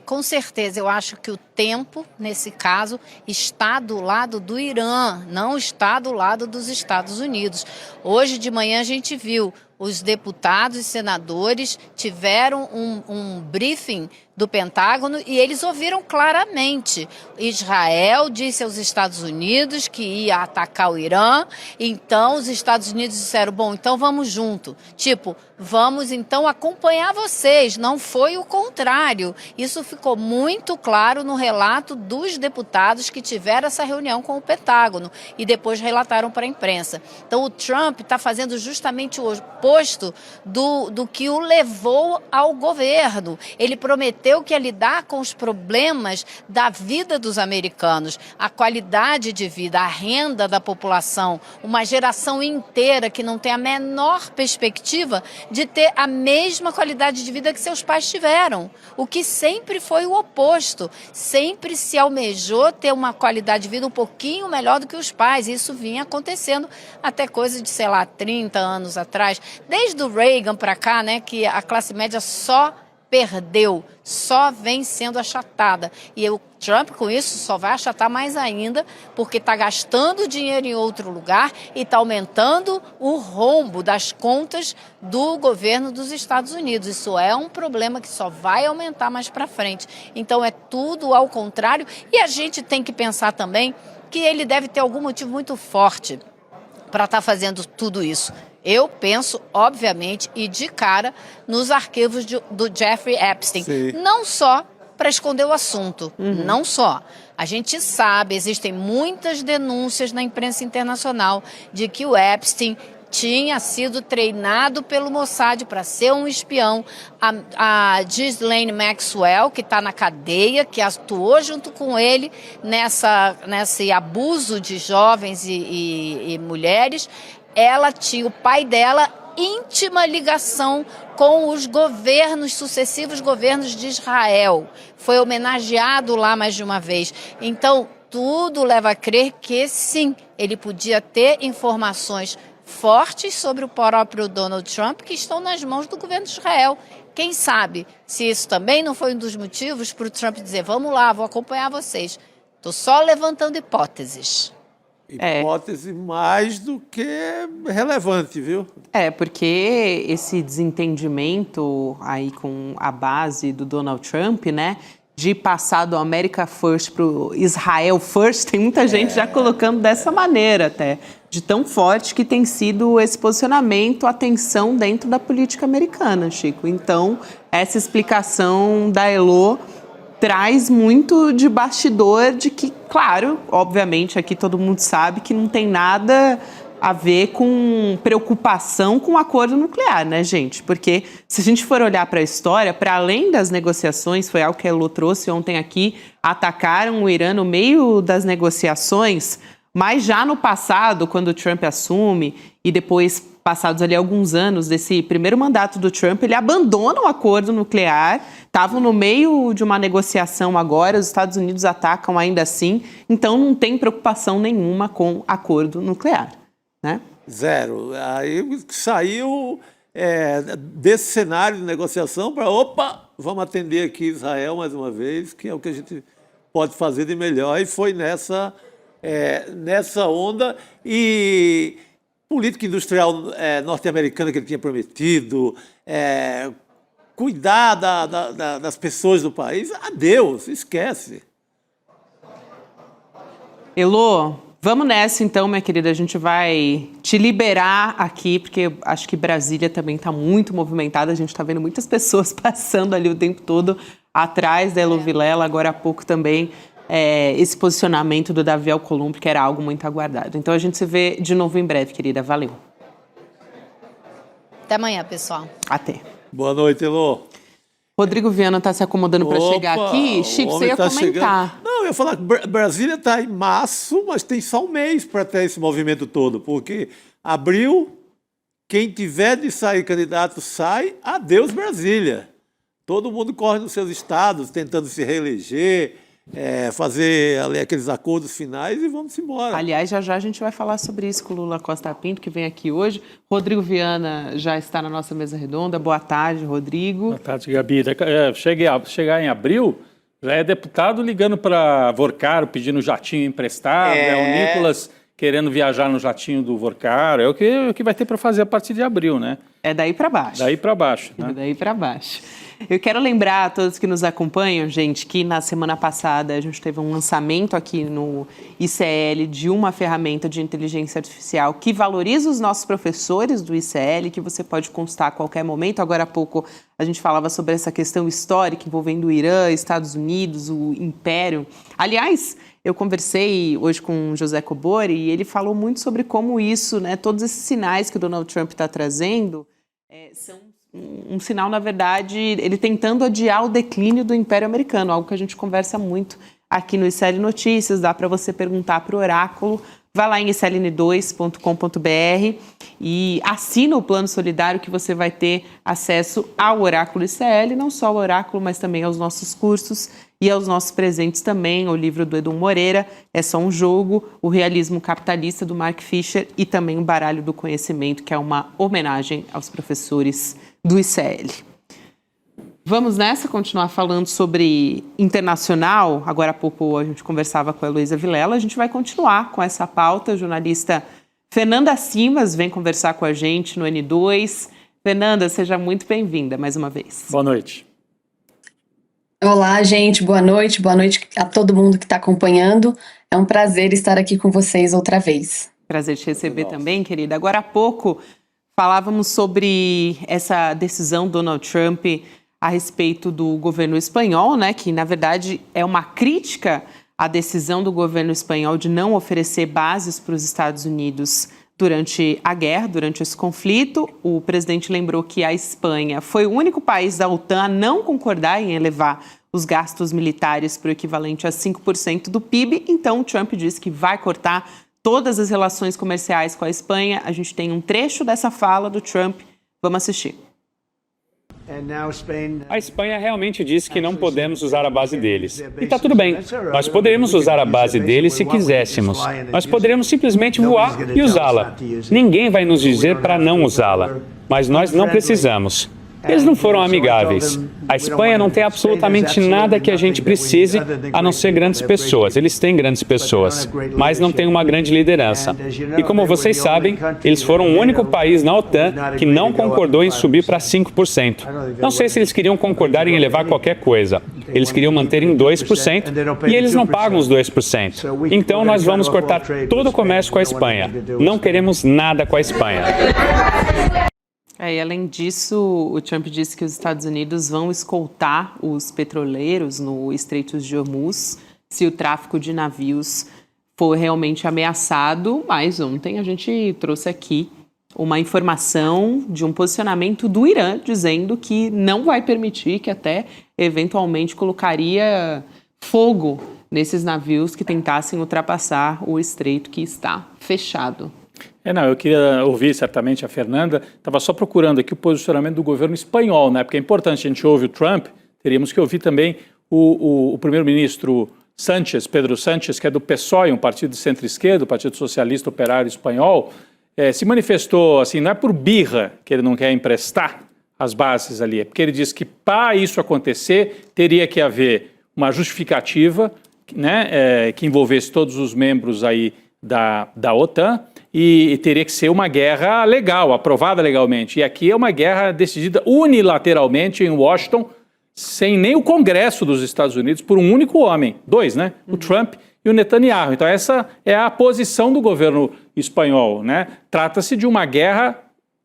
Com certeza, eu acho que o tempo, nesse caso, está do lado do Irã, não está do lado dos Estados Unidos. Hoje de manhã a gente viu, os deputados e senadores tiveram um briefing do Pentágono e eles ouviram claramente. Israel disse aos Estados Unidos que ia atacar o Irã, então os Estados Unidos disseram, bom, então vamos junto. Tipo, vamos então acompanhar vocês, não foi o contrário. Isso ficou muito claro no relato dos deputados que tiveram essa reunião com o Pentágono e depois relataram para a imprensa. Então o Trump está fazendo justamente o oposto do que o levou ao governo. Ele prometeu que ia lidar com os problemas da vida dos americanos, a qualidade de vida, a renda da população, uma geração inteira que não tem a menor perspectiva de ter a mesma qualidade de vida que seus pais tiveram, o que sempre foi o oposto, sempre se almejou ter uma qualidade de vida um pouquinho melhor do que os pais, e isso vinha acontecendo até coisa de, 30 anos atrás, desde o Reagan para cá, né, que a classe média só perdeu, só vem sendo achatada. E o Trump, com isso, só vai achatar mais ainda, porque está gastando dinheiro em outro lugar e está aumentando o rombo das contas do governo dos Estados Unidos. Isso é um problema que só vai aumentar mais para frente. Então, é tudo ao contrário. E a gente tem que pensar também que ele deve ter algum motivo muito forte para estar fazendo tudo isso. Eu penso, obviamente, e de cara, nos arquivos do Jeffrey Epstein. Sim. Não só para esconder o assunto, não só. A gente sabe, existem muitas denúncias na imprensa internacional de que o Epstein tinha sido treinado pelo Mossad para ser um espião. A Ghislaine Maxwell, que está na cadeia, que atuou junto com ele nesse abuso de jovens e mulheres, ela tinha, o pai dela, íntima ligação com os sucessivos governos de Israel. Foi homenageado lá mais de uma vez. Então, tudo leva a crer que, sim, ele podia ter informações fortes sobre o próprio Donald Trump que estão nas mãos do governo de Israel. Quem sabe se isso também não foi um dos motivos para o Trump dizer, vamos lá, vou acompanhar vocês. Estou só levantando hipóteses. Hipótese mais do que relevante, viu? Porque esse desentendimento aí com a base do Donald Trump, né, de passar do America First para o Israel First, tem muita gente já colocando dessa maneira até, de tão forte que tem sido esse posicionamento, a tensão dentro da política americana, Chico. Então, essa explicação da Elô traz muito de bastidor de que, claro, obviamente aqui todo mundo sabe que não tem nada a ver com preocupação com o acordo nuclear, né, gente? Porque se a gente for olhar para a história, para além das negociações, foi algo que a Elô trouxe ontem aqui, atacaram o Irã no meio das negociações, mas já no passado, quando o Trump assume e depois passados ali alguns anos desse primeiro mandato do Trump, ele abandona o acordo nuclear, estavam no meio de uma negociação agora, os Estados Unidos atacam ainda assim, então não tem preocupação nenhuma com acordo nuclear, né? Zero. Aí saiu desse cenário de negociação para, vamos atender aqui Israel mais uma vez, que é o que a gente pode fazer de melhor, e foi nessa onda. E política industrial norte-americana que ele tinha prometido, cuidar das pessoas do país, adeus, esquece. Elô, vamos nessa então, minha querida, a gente vai te liberar aqui, porque acho que Brasília também está muito movimentada, a gente está vendo muitas pessoas passando ali o tempo todo atrás da Elô Vilela, agora há pouco também esse posicionamento do Davi Alcolumbre, que era algo muito aguardado. Então a gente se vê de novo em breve, querida. Valeu. Até amanhã, pessoal. Até. Boa noite, Elô. Rodrigo Viana está se acomodando para chegar aqui. Chico, você ia comentar. Chegando. Não, eu ia falar que Brasília está em março, mas tem só um mês para ter esse movimento todo, porque abril, quem tiver de sair candidato sai, adeus Brasília. Todo mundo corre nos seus estados, tentando se reeleger, fazer ali aqueles acordos finais e vamos embora. Aliás, já a gente vai falar sobre isso com o Lula Costa Pinto, que vem aqui hoje. Rodrigo Viana já está na nossa mesa redonda. Boa tarde, Rodrigo. Boa tarde, Gabi. Chegar em abril, já é deputado ligando para Vorcaro, pedindo jatinho emprestado, o Nicolas querendo viajar no jatinho do Vorcaro, é o que vai ter para fazer a partir de abril, né? É daí para baixo. Daí para baixo, né? É daí para baixo. Eu quero lembrar a todos que nos acompanham, gente, que na semana passada a gente teve um lançamento aqui no ICL de uma ferramenta de inteligência artificial que valoriza os nossos professores do ICL, que você pode consultar a qualquer momento. Agora há pouco a gente falava sobre essa questão histórica envolvendo o Irã, Estados Unidos, o Império. Aliás, eu conversei hoje com o José Cobori e ele falou muito sobre como isso, né, todos esses sinais que o Donald Trump está trazendo são um sinal, na verdade, ele tentando adiar o declínio do Império Americano, algo que a gente conversa muito aqui no ICL Notícias, dá para você perguntar para o Oráculo, vai lá em icln2.com.br e assina o Plano Solidário que você vai ter acesso ao Oráculo ICL, não só ao Oráculo, mas também aos nossos cursos e aos nossos presentes também, o livro do Edu Moreira, É Só um Jogo, o Realismo Capitalista do Mark Fisher e também o Baralho do Conhecimento, que é uma homenagem aos professores do ICL. Vamos nessa, continuar falando sobre internacional. Agora há pouco a gente conversava com a Heloísa Vilela, a gente vai continuar com essa pauta. A jornalista Fernanda Simas vem conversar com a gente no N2. Fernanda, seja muito bem-vinda mais uma vez. Boa noite. Olá, gente, boa noite a todo mundo que está acompanhando. É um prazer estar aqui com vocês outra vez. Prazer te receber também, querida. Agora há pouco falávamos sobre essa decisão do Donald Trump a respeito do governo espanhol, né, que na verdade é uma crítica à decisão do governo espanhol de não oferecer bases para os Estados Unidos durante a guerra, durante esse conflito. O presidente lembrou que a Espanha foi o único país da OTAN a não concordar em elevar os gastos militares para o equivalente a 5% do PIB. Então, o Trump disse que vai cortar todas as relações comerciais com a Espanha. A gente tem um trecho dessa fala do Trump. Vamos assistir. A Espanha realmente disse que não podemos usar a base deles. E está tudo bem. Nós poderíamos usar a base deles se quiséssemos. Nós poderíamos simplesmente voar e usá-la. Ninguém vai nos dizer para não usá-la. Mas nós não precisamos. Eles não foram amigáveis. A Espanha não tem absolutamente nada que a gente precise, a não ser grandes pessoas. Eles têm grandes pessoas, mas não têm uma grande liderança. E como vocês sabem, eles foram o único país na OTAN que não concordou em subir para 5%. Não sei se eles queriam concordar em elevar qualquer coisa. Eles queriam manter em 2% e eles não pagam os 2%. Então nós vamos cortar todo o comércio com a Espanha. Não queremos nada com a Espanha. E além disso, o Trump disse que os Estados Unidos vão escoltar os petroleiros no Estreito de Hormuz se o tráfico de navios for realmente ameaçado. Mas ontem a gente trouxe aqui uma informação de um posicionamento do Irã dizendo que não vai permitir, que até eventualmente colocaria fogo nesses navios que tentassem ultrapassar o estreito que está fechado. Não, eu queria ouvir certamente a Fernanda, estava só procurando aqui o posicionamento do governo espanhol, né? Porque é importante, a gente ouve o Trump, teríamos que ouvir também o primeiro-ministro Sánchez, Pedro Sánchez, que é do PSOE, um partido de centro-esquerda, o Partido Socialista Operário Espanhol, se manifestou assim, não é por birra que ele não quer emprestar as bases ali, é porque ele diz que para isso acontecer teria que haver uma justificativa, né, que envolvesse todos os membros aí da OTAN, e teria que ser uma guerra legal, aprovada legalmente. E aqui é uma guerra decidida unilateralmente em Washington, sem nem o Congresso dos Estados Unidos, por um único homem. 2, né? O Trump e o Netanyahu. Então essa é a posição do governo espanhol, né? Trata-se de uma guerra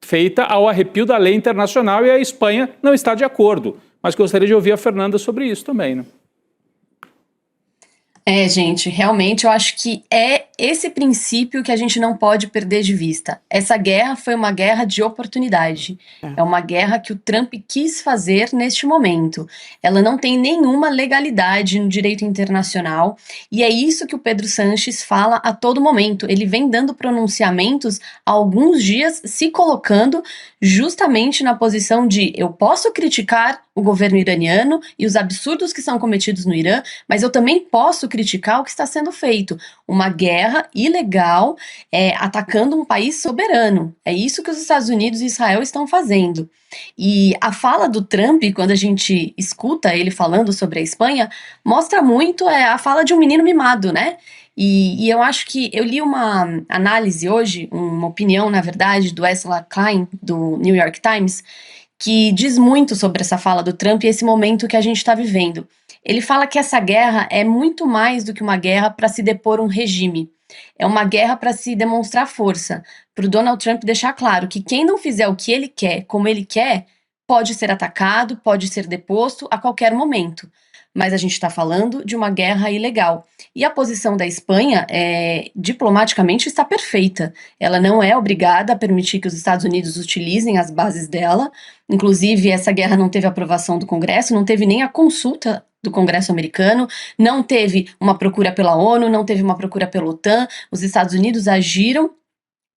feita ao arrepio da lei internacional e a Espanha não está de acordo. Mas gostaria de ouvir a Fernanda sobre isso também, né? Gente, realmente eu acho que é esse princípio que a gente não pode perder de vista. Essa guerra foi uma guerra de oportunidade. É uma guerra que o Trump quis fazer neste momento. Ela não tem nenhuma legalidade no direito internacional e é isso que o Pedro Sánchez fala a todo momento. Ele vem dando pronunciamentos há alguns dias, se colocando justamente na posição de eu posso criticar o governo iraniano e os absurdos que são cometidos no Irã, mas eu também posso criticar o que está sendo feito. Uma guerra ilegal atacando um país soberano. É isso que os Estados Unidos e Israel estão fazendo. E a fala do Trump, quando a gente escuta ele falando sobre a Espanha, mostra muito a fala de um menino mimado, né? E eu acho que eu li uma análise hoje, uma opinião, na verdade, do Ezra Klein, do New York Times, que diz muito sobre essa fala do Trump e esse momento que a gente está vivendo. Ele fala que essa guerra é muito mais do que uma guerra para se depor um regime. É uma guerra para se demonstrar força, para o Donald Trump deixar claro que quem não fizer o que ele quer, como ele quer, pode ser atacado, pode ser deposto a qualquer momento. Mas a gente está falando de uma guerra ilegal. E a posição da Espanha, diplomaticamente, está perfeita. Ela não é obrigada a permitir que os Estados Unidos utilizem as bases dela. Inclusive, essa guerra não teve aprovação do Congresso, não teve nem a consulta do Congresso americano, não teve uma procura pela ONU, não teve uma procura pela OTAN. Os Estados Unidos agiram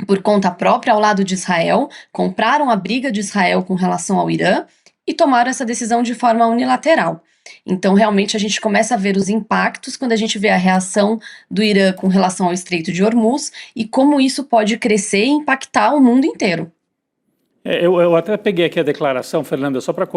por conta própria ao lado de Israel, compraram a briga de Israel com relação ao Irã e tomaram essa decisão de forma unilateral. Então, realmente, a gente começa a ver os impactos quando a gente vê a reação do Irã com relação ao Estreito de Hormuz e como isso pode crescer e impactar o mundo inteiro. Eu até peguei aqui a declaração, Fernanda, só para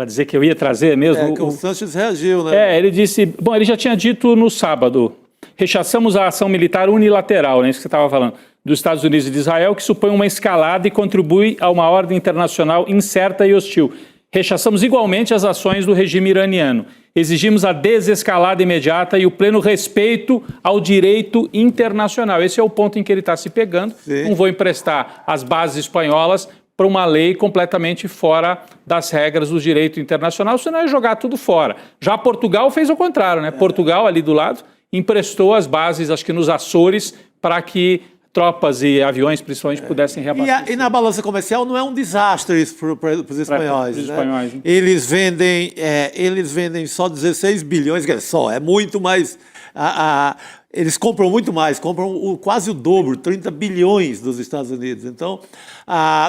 dizer que eu ia trazer mesmo. Que o Sánchez reagiu, né? Ele disse, ele já tinha dito no sábado, rechaçamos a ação militar unilateral, né, isso que você estava falando, dos Estados Unidos e de Israel, que supõe uma escalada e contribui a uma ordem internacional incerta e hostil. Rechaçamos igualmente as ações do regime iraniano. Exigimos a desescalada imediata e o pleno respeito ao direito internacional. Esse é o ponto em que ele está se pegando. Sim. Não vou emprestar as bases espanholas para uma lei completamente fora das regras do direito internacional, senão é jogar tudo fora. Já Portugal fez o contrário, né? Portugal, ali do lado, emprestou as bases, acho que nos Açores, para que tropas e aviões, principalmente, pudessem reabastecer. E na balança comercial não é um desastre isso para os espanhóis. Né? Eles vendem só 16 bilhões, que é muito mais... eles compram muito mais, compram quase o dobro, 30 bilhões dos Estados Unidos. Então,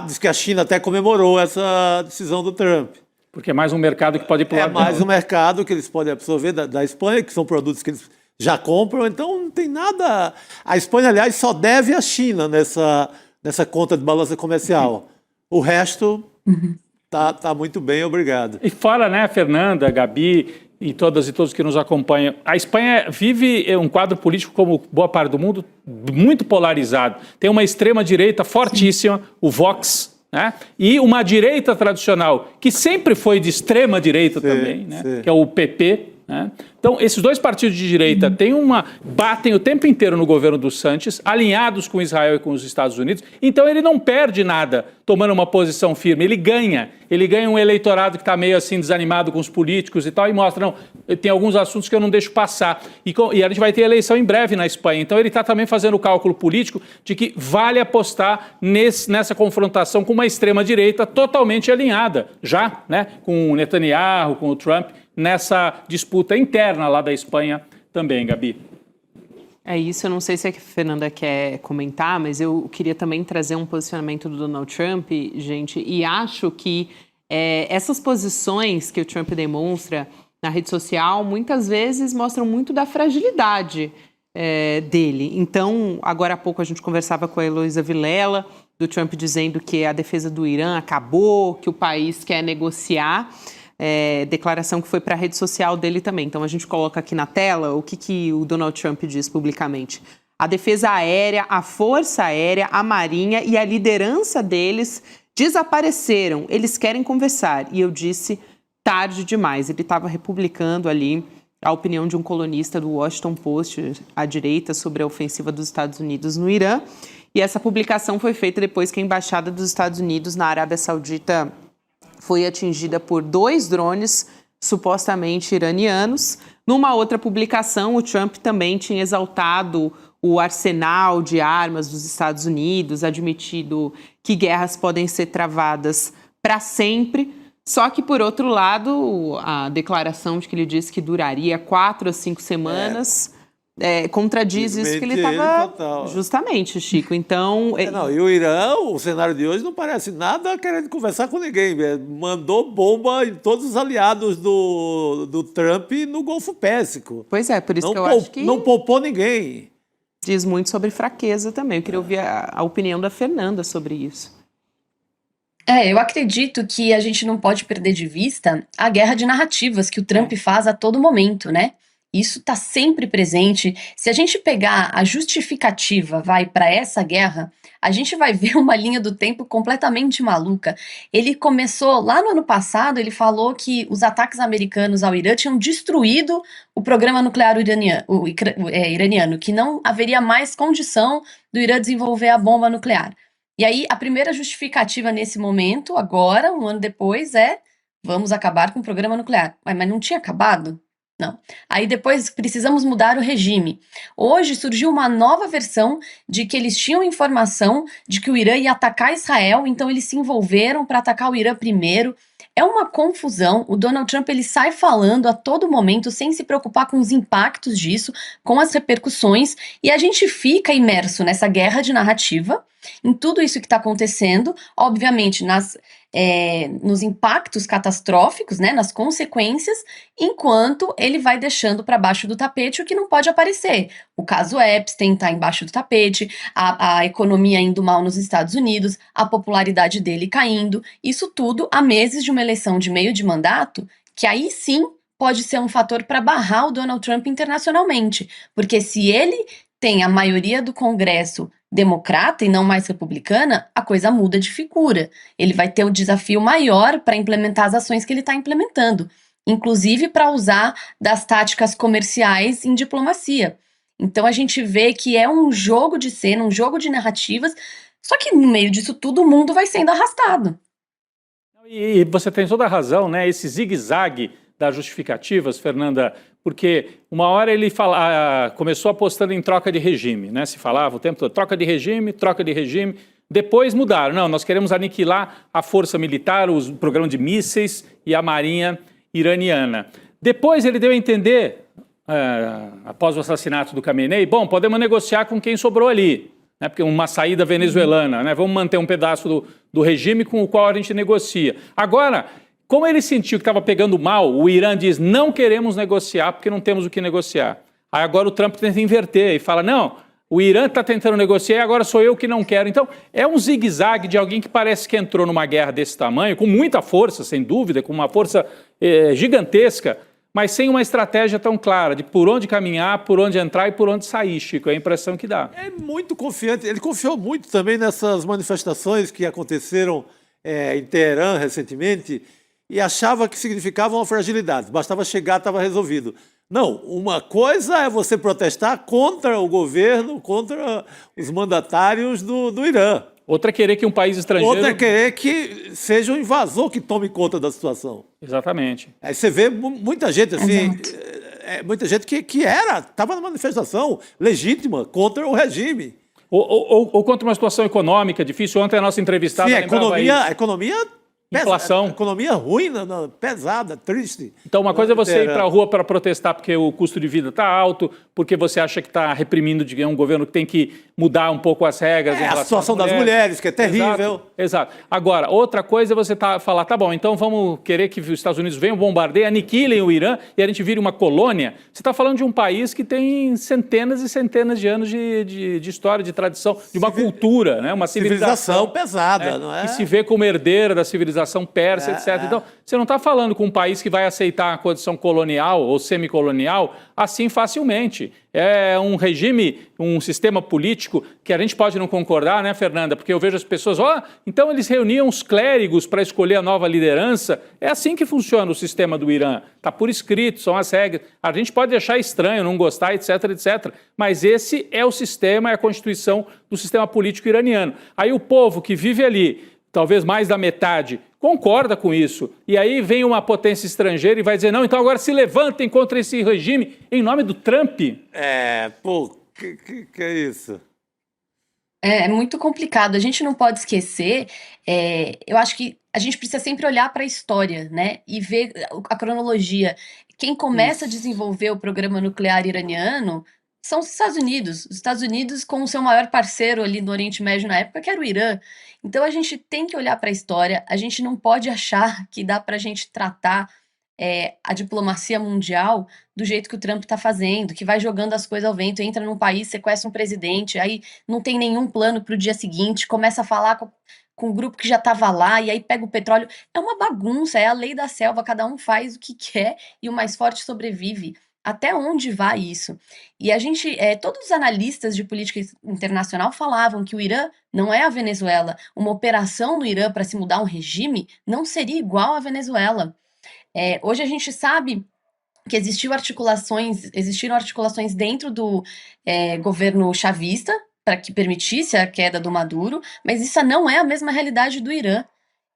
diz que a China até comemorou essa decisão do Trump. Porque é mais um mercado que pode ir para o lado. É mais um mercado que eles podem absorver da Espanha, que são produtos que eles já compram, então não tem nada... A Espanha, aliás, só deve à China nessa conta de balança comercial. O resto tá muito bem, obrigado. E fora, né, Fernanda, Gabi e todas e todos que nos acompanham, a Espanha vive um quadro político, como boa parte do mundo, muito polarizado. Tem uma extrema-direita fortíssima, o Vox, né? E uma direita tradicional, que sempre foi de extrema-direita também, né? Que é o PP. Né? Então, esses dois partidos de direita batem o tempo inteiro no governo do Sánchez, alinhados com Israel e com os Estados Unidos, então ele não perde nada tomando uma posição firme, ele ganha um eleitorado que está meio assim desanimado com os políticos e tal, e mostra, não, tem alguns assuntos que eu não deixo passar, e a gente vai ter eleição em breve na Espanha, então ele está também fazendo o cálculo político de que vale apostar nessa confrontação com uma extrema-direita totalmente alinhada, já, né, com o Netanyahu, com o Trump, nessa disputa interna lá da Espanha também, Gabi. É isso, eu não sei se a Fernanda quer comentar, mas eu queria também trazer um posicionamento do Donald Trump, gente, e acho que essas posições que o Trump demonstra na rede social, muitas vezes mostram muito da fragilidade dele. Então, agora há pouco a gente conversava com a Heloísa Vilela, do Trump dizendo que a defesa do Irã acabou, que o país quer negociar. Declaração que foi para a rede social dele também. Então, a gente coloca aqui na tela o que o Donald Trump diz publicamente. A defesa aérea, a força aérea, a marinha e a liderança deles desapareceram. Eles querem conversar. E eu disse, tarde demais. Ele estava republicando ali a opinião de um colunista do Washington Post, à direita, sobre a ofensiva dos Estados Unidos no Irã. E essa publicação foi feita depois que a Embaixada dos Estados Unidos na Arábia Saudita foi atingida por 2 drones supostamente iranianos. Numa outra publicação, o Trump também tinha exaltado o arsenal de armas dos Estados Unidos, admitido que guerras podem ser travadas para sempre. Só que, por outro lado, a declaração de que ele disse que duraria 4 a 5 semanas contradiz isso que ele estava... Justamente, Chico. Então... E o Irã, o cenário de hoje não parece nada querendo conversar com ninguém. Mandou bomba em todos os aliados do Trump no Golfo Pérsico. Pois é, por isso que eu acho que... Não poupou ninguém. Diz muito sobre fraqueza também. Eu queria ouvir a opinião da Fernanda sobre isso. Eu acredito que a gente não pode perder de vista a guerra de narrativas que o Trump faz a todo momento, né? Isso está sempre presente. Se a gente pegar a justificativa, para essa guerra, a gente vai ver uma linha do tempo completamente maluca. Ele começou, lá no ano passado, ele falou que os ataques americanos ao Irã tinham destruído o programa nuclear iraniano, que não haveria mais condição do Irã desenvolver a bomba nuclear. E aí, a primeira justificativa nesse momento, agora, um ano depois, vamos acabar com o programa nuclear. Mas não tinha acabado? Não. Aí depois precisamos mudar o regime. Hoje surgiu uma nova versão de que eles tinham informação de que o Irã ia atacar Israel, então eles se envolveram para atacar o Irã primeiro. É uma confusão. O Donald Trump ele sai falando a todo momento sem se preocupar com os impactos disso, com as repercussões, e a gente fica imerso nessa guerra de narrativa, em tudo isso que está acontecendo, obviamente nos impactos catastróficos, né, nas consequências, enquanto ele vai deixando para baixo do tapete o que não pode aparecer. O caso Epstein está embaixo do tapete, a economia indo mal nos Estados Unidos, a popularidade dele caindo, isso tudo há meses de uma eleição de meio de mandato, que aí sim pode ser um fator para barrar o Donald Trump internacionalmente, porque se ele tem a maioria do Congresso democrata e não mais republicana, a coisa muda de figura. Ele vai ter um desafio maior para implementar as ações que ele está implementando, inclusive para usar das táticas comerciais em diplomacia. Então a gente vê que é um jogo de cena, um jogo de narrativas, só que no meio disso tudo o mundo vai sendo arrastado. E você tem toda a razão, né? Esse zigue-zague das justificativas, Fernanda, porque uma hora ele começou apostando em troca de regime, né? Se falava o tempo todo, troca de regime, depois mudaram. Não, nós queremos aniquilar a força militar, o programa de mísseis e a marinha iraniana. Depois ele deu a entender, após o assassinato do Khamenei, bom, podemos negociar com quem sobrou ali, né? Porque uma saída venezuelana, né? Vamos manter um pedaço do regime com o qual a gente negocia. Agora, como ele sentiu que estava pegando mal, o Irã diz, não queremos negociar porque não temos o que negociar. Aí agora o Trump tenta inverter e fala, não, o Irã está tentando negociar e agora sou eu que não quero. Então, é um zigue-zague de alguém que parece que entrou numa guerra desse tamanho, com muita força, sem dúvida, com uma força gigantesca, mas sem uma estratégia tão clara de por onde caminhar, por onde entrar e por onde sair, Chico. É a impressão que dá. É muito confiante. Ele confiou muito também nessas manifestações que aconteceram em Teherã recentemente, e achava que significava uma fragilidade. Bastava chegar, estava resolvido. Não, uma coisa é você protestar contra o governo, contra os mandatários do Irã. Outra é querer que um país estrangeiro... Outra é querer que seja um invasor que tome conta da situação. Exatamente. Aí você vê muita gente assim, muita gente que estava na manifestação legítima contra o regime. Ou contra uma situação econômica difícil. Ontem a nossa entrevistada... Sim, a economia Inflação. Economia ruim, pesada, triste. Então, uma coisa é você ir para a rua para protestar porque o custo de vida está alto, porque você acha que está reprimindo, um governo que tem que mudar um pouco as regras. A situação das mulheres, que é terrível. Exato. Agora, outra coisa é você falar, tá bom, então vamos querer que os Estados Unidos venham, bombardeiem, aniquilem o Irã e a gente vire uma colônia. Você está falando de um país que tem centenas e centenas de anos de história, de tradição, de uma cultura, né? Uma civilização pesada, não é? Que se vê como herdeira da civilização persa, etc. Então, você não está falando com um país que vai aceitar a condição colonial ou semicolonial assim facilmente. É um regime, um sistema político que a gente pode não concordar, né, Fernanda? Porque eu vejo as pessoas, então eles reuniam os clérigos para escolher a nova liderança. É assim que funciona o sistema do Irã. Está por escrito, são as regras. A gente pode achar estranho, não gostar, etc, etc. Mas esse é o sistema, é a constituição do sistema político iraniano. Aí o povo que vive ali, talvez mais da metade, concorda com isso. E aí vem uma potência estrangeira e vai dizer, não, então agora se levantem contra esse regime em nome do Trump. Que é isso? É muito complicado. A gente não pode esquecer, eu acho que a gente precisa sempre olhar para a história, né? E ver a cronologia. Quem começa a desenvolver o programa nuclear iraniano são os Estados Unidos. Os Estados Unidos com o seu maior parceiro ali no Oriente Médio na época, que era o Irã. Então a gente tem que olhar para a história, a gente não pode achar que dá para a gente tratar a diplomacia mundial do jeito que o Trump está fazendo, que vai jogando as coisas ao vento, entra num país, sequestra um presidente, aí não tem nenhum plano para o dia seguinte, começa a falar com um grupo que já estava lá, e aí pega o petróleo. É uma bagunça, é a lei da selva, cada um faz o que quer e o mais forte sobrevive. Até onde vai isso? E a gente, todos os analistas de política internacional falavam que o Irã não é a Venezuela. Uma operação no Irã para se mudar um regime não seria igual à Venezuela. Hoje a gente sabe que existiram articulações dentro do governo chavista para que permitisse a queda do Maduro, mas isso não é a mesma realidade do Irã.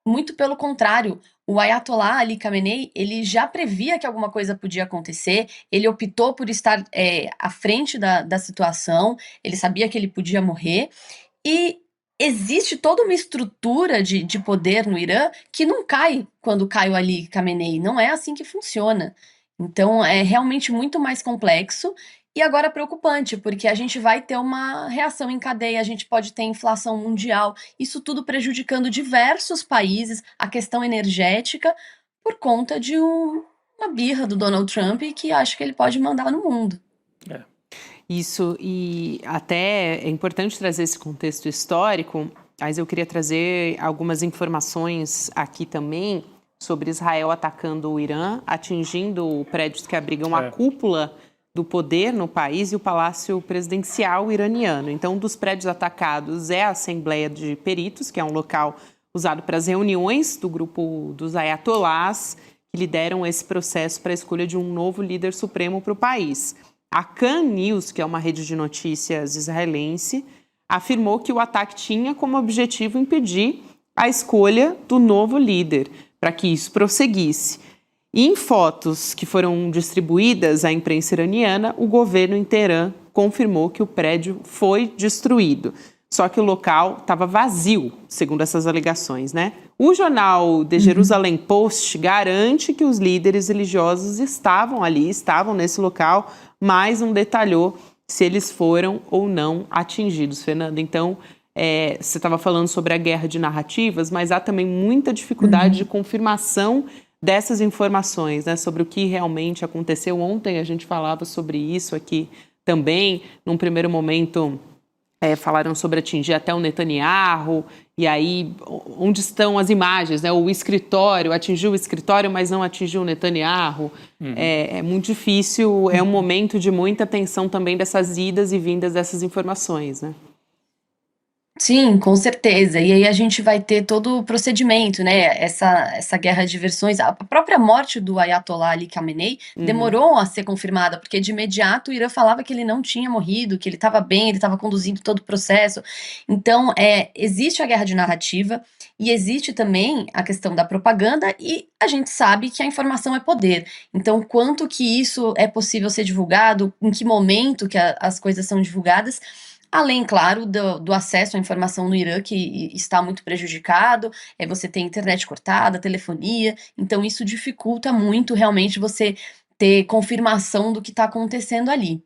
Muito pelo contrário, o Ayatollah Ali Khamenei, ele já previa que alguma coisa podia acontecer, ele optou por estar à frente da situação, ele sabia que ele podia morrer, e existe toda uma estrutura de poder no Irã que não cai quando cai o Ali Khamenei, não é assim que funciona. Então é realmente muito mais complexo e agora preocupante, porque a gente vai ter uma reação em cadeia, a gente pode ter inflação mundial, isso tudo prejudicando diversos países, a questão energética, por conta de uma birra do Donald Trump que acha que ele pode mandar no mundo. Isso, e até é importante trazer esse contexto histórico, mas eu queria trazer algumas informações aqui também sobre Israel atacando o Irã, atingindo prédios que abrigam a cúpula do poder no país e o palácio presidencial iraniano. Então, um dos prédios atacados é a Assembleia de Peritos, que é um local usado para as reuniões do grupo dos ayatollahs, que lideram esse processo para a escolha de um novo líder supremo para o país. A Kan News, que é uma rede de notícias israelense, afirmou que o ataque tinha como objetivo impedir a escolha do novo líder, para que isso prosseguisse. E em fotos que foram distribuídas à imprensa iraniana, o governo em Teherã confirmou que o prédio foi destruído. Só que o local estava vazio, segundo essas alegações, né? O jornal The Jerusalem Post garante que os líderes religiosos estavam ali, estavam nesse local, mas não detalhou se eles foram ou não atingidos, Fernanda. Então, você estava falando sobre a guerra de narrativas, mas há também muita dificuldade de confirmação dessas informações, né, sobre o que realmente aconteceu. Ontem a gente falava sobre isso aqui também. Num primeiro momento, falaram sobre atingir até o Netanyahu, e aí onde estão as imagens, né? O escritório, atingiu o escritório, mas não atingiu o Netanyahu. É muito difícil, é um momento de muita tensão também dessas idas e vindas dessas informações, né? Sim, com certeza. E aí a gente vai ter todo o procedimento, né? Essa guerra de versões. A própria morte do Ayatollah Ali Khamenei demorou a ser confirmada, porque de imediato o Irã falava que ele não tinha morrido, que ele estava bem, ele estava conduzindo todo o processo. Então, existe a guerra de narrativa e existe também a questão da propaganda, e a gente sabe que a informação é poder. Então, quanto que isso é possível ser divulgado, em que momento que as coisas são divulgadas, Além, claro, do acesso à informação no Irã, que está muito prejudicado, você tem internet cortada, telefonia, então isso dificulta muito realmente você ter confirmação do que está acontecendo ali.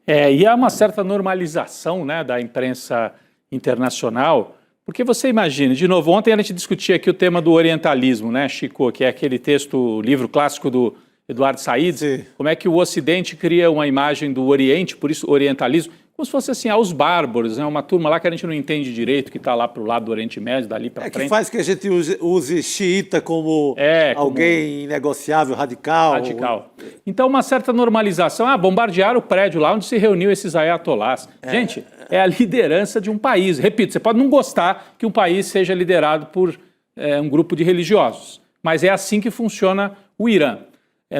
E há uma certa normalização, né, da imprensa internacional, porque você imagina, de novo, ontem a gente discutia aqui o tema do orientalismo, né, Chico, que é aquele texto, livro clássico do Eduardo Said, Sim. como é que o Ocidente cria uma imagem do Oriente, por isso orientalismo, como se fosse assim, aos bárbaros, né, uma turma lá que a gente não entende direito, que está lá para o lado do Oriente Médio, dali para frente. Que faz que a gente use xiita como alguém inegociável, radical. Radical. Então, uma certa normalização. Bombardearam o prédio lá onde se reuniu esses ayatolás. Gente, é a liderança de um país. Repito, você pode não gostar que um país seja liderado por um grupo de religiosos, mas é assim que funciona o Irã.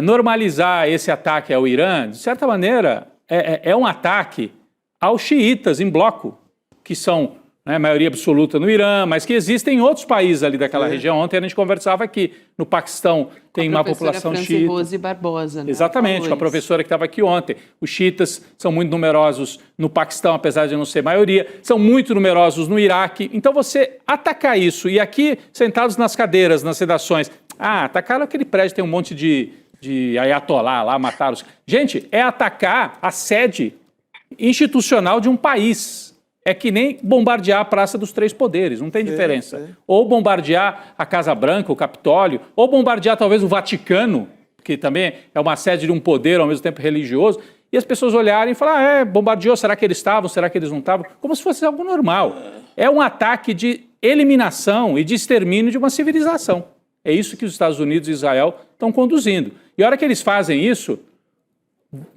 Normalizar esse ataque ao Irã, de certa maneira, é um ataque aos xiitas em bloco, que são, né, maioria absoluta no Irã, mas que existem em outros países ali daquela região. Ontem a gente conversava aqui, no Paquistão tem uma população xiita. Rose Barbosa, né? Exatamente, com a professora que estava aqui ontem. Os xiitas são muito numerosos no Paquistão, apesar de não ser maioria, são muito numerosos no Iraque. Então você atacar isso, e aqui, sentados nas cadeiras, nas redações, atacaram aquele prédio, tem um monte de ayatolá lá, mataram os... Gente, é atacar a sede institucional de um país. É que nem bombardear a Praça dos Três Poderes, não tem diferença. Ou bombardear a Casa Branca, o Capitólio, ou bombardear talvez o Vaticano, que também é uma sede de um poder ao mesmo tempo religioso, e as pessoas olharem e falar, bombardeou, será que eles estavam, será que eles não estavam? Como se fosse algo normal. É um ataque de eliminação e de extermínio de uma civilização. É isso que os Estados Unidos e Israel estão conduzindo. E a hora que eles fazem isso,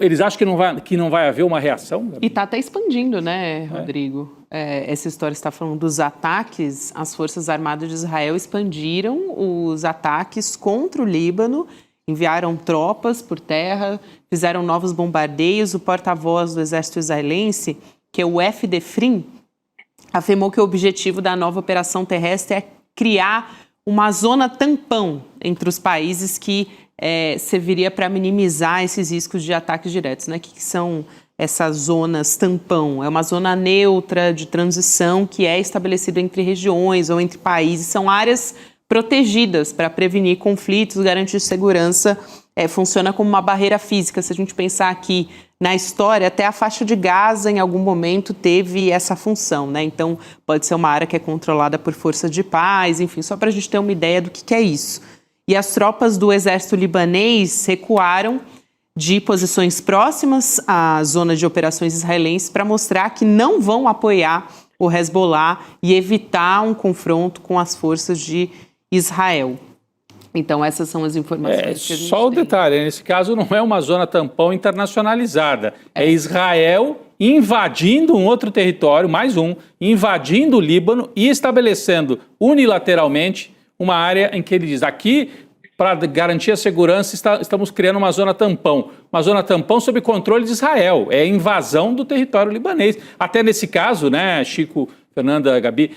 eles acham que não vai haver uma reação? E está até expandindo, né, Rodrigo? Essa história está falando dos ataques. As Forças Armadas de Israel expandiram os ataques contra o Líbano, enviaram tropas por terra, fizeram novos bombardeios. O porta-voz do exército israelense, que é o FDFRIM, afirmou que o objetivo da nova operação terrestre é criar uma zona tampão entre os países que serviria para minimizar esses riscos de ataques diretos, né? O que são essas zonas tampão? É uma zona neutra de transição que é estabelecida entre regiões ou entre países. São áreas protegidas para prevenir conflitos, garantir segurança. Funciona como uma barreira física. Se a gente pensar aqui na história, até a faixa de Gaza, em algum momento, teve essa função, né? Então, pode ser uma área que é controlada por forças de paz, enfim, só para a gente ter uma ideia do que é isso. E as tropas do exército libanês recuaram de posições próximas à zona de operações israelenses para mostrar que não vão apoiar o Hezbollah e evitar um confronto com as forças de Israel. Então, essas são as informações que a gente só o detalhe, nesse caso não é uma zona tampão internacionalizada. É Israel invadindo um outro território, mais um, invadindo o Líbano e estabelecendo unilateralmente uma área em que ele diz, aqui, para garantir a segurança, estamos criando uma zona tampão. Uma zona tampão sob controle de Israel. É invasão do território libanês. Até nesse caso, né, Chico, Fernanda, Gabi,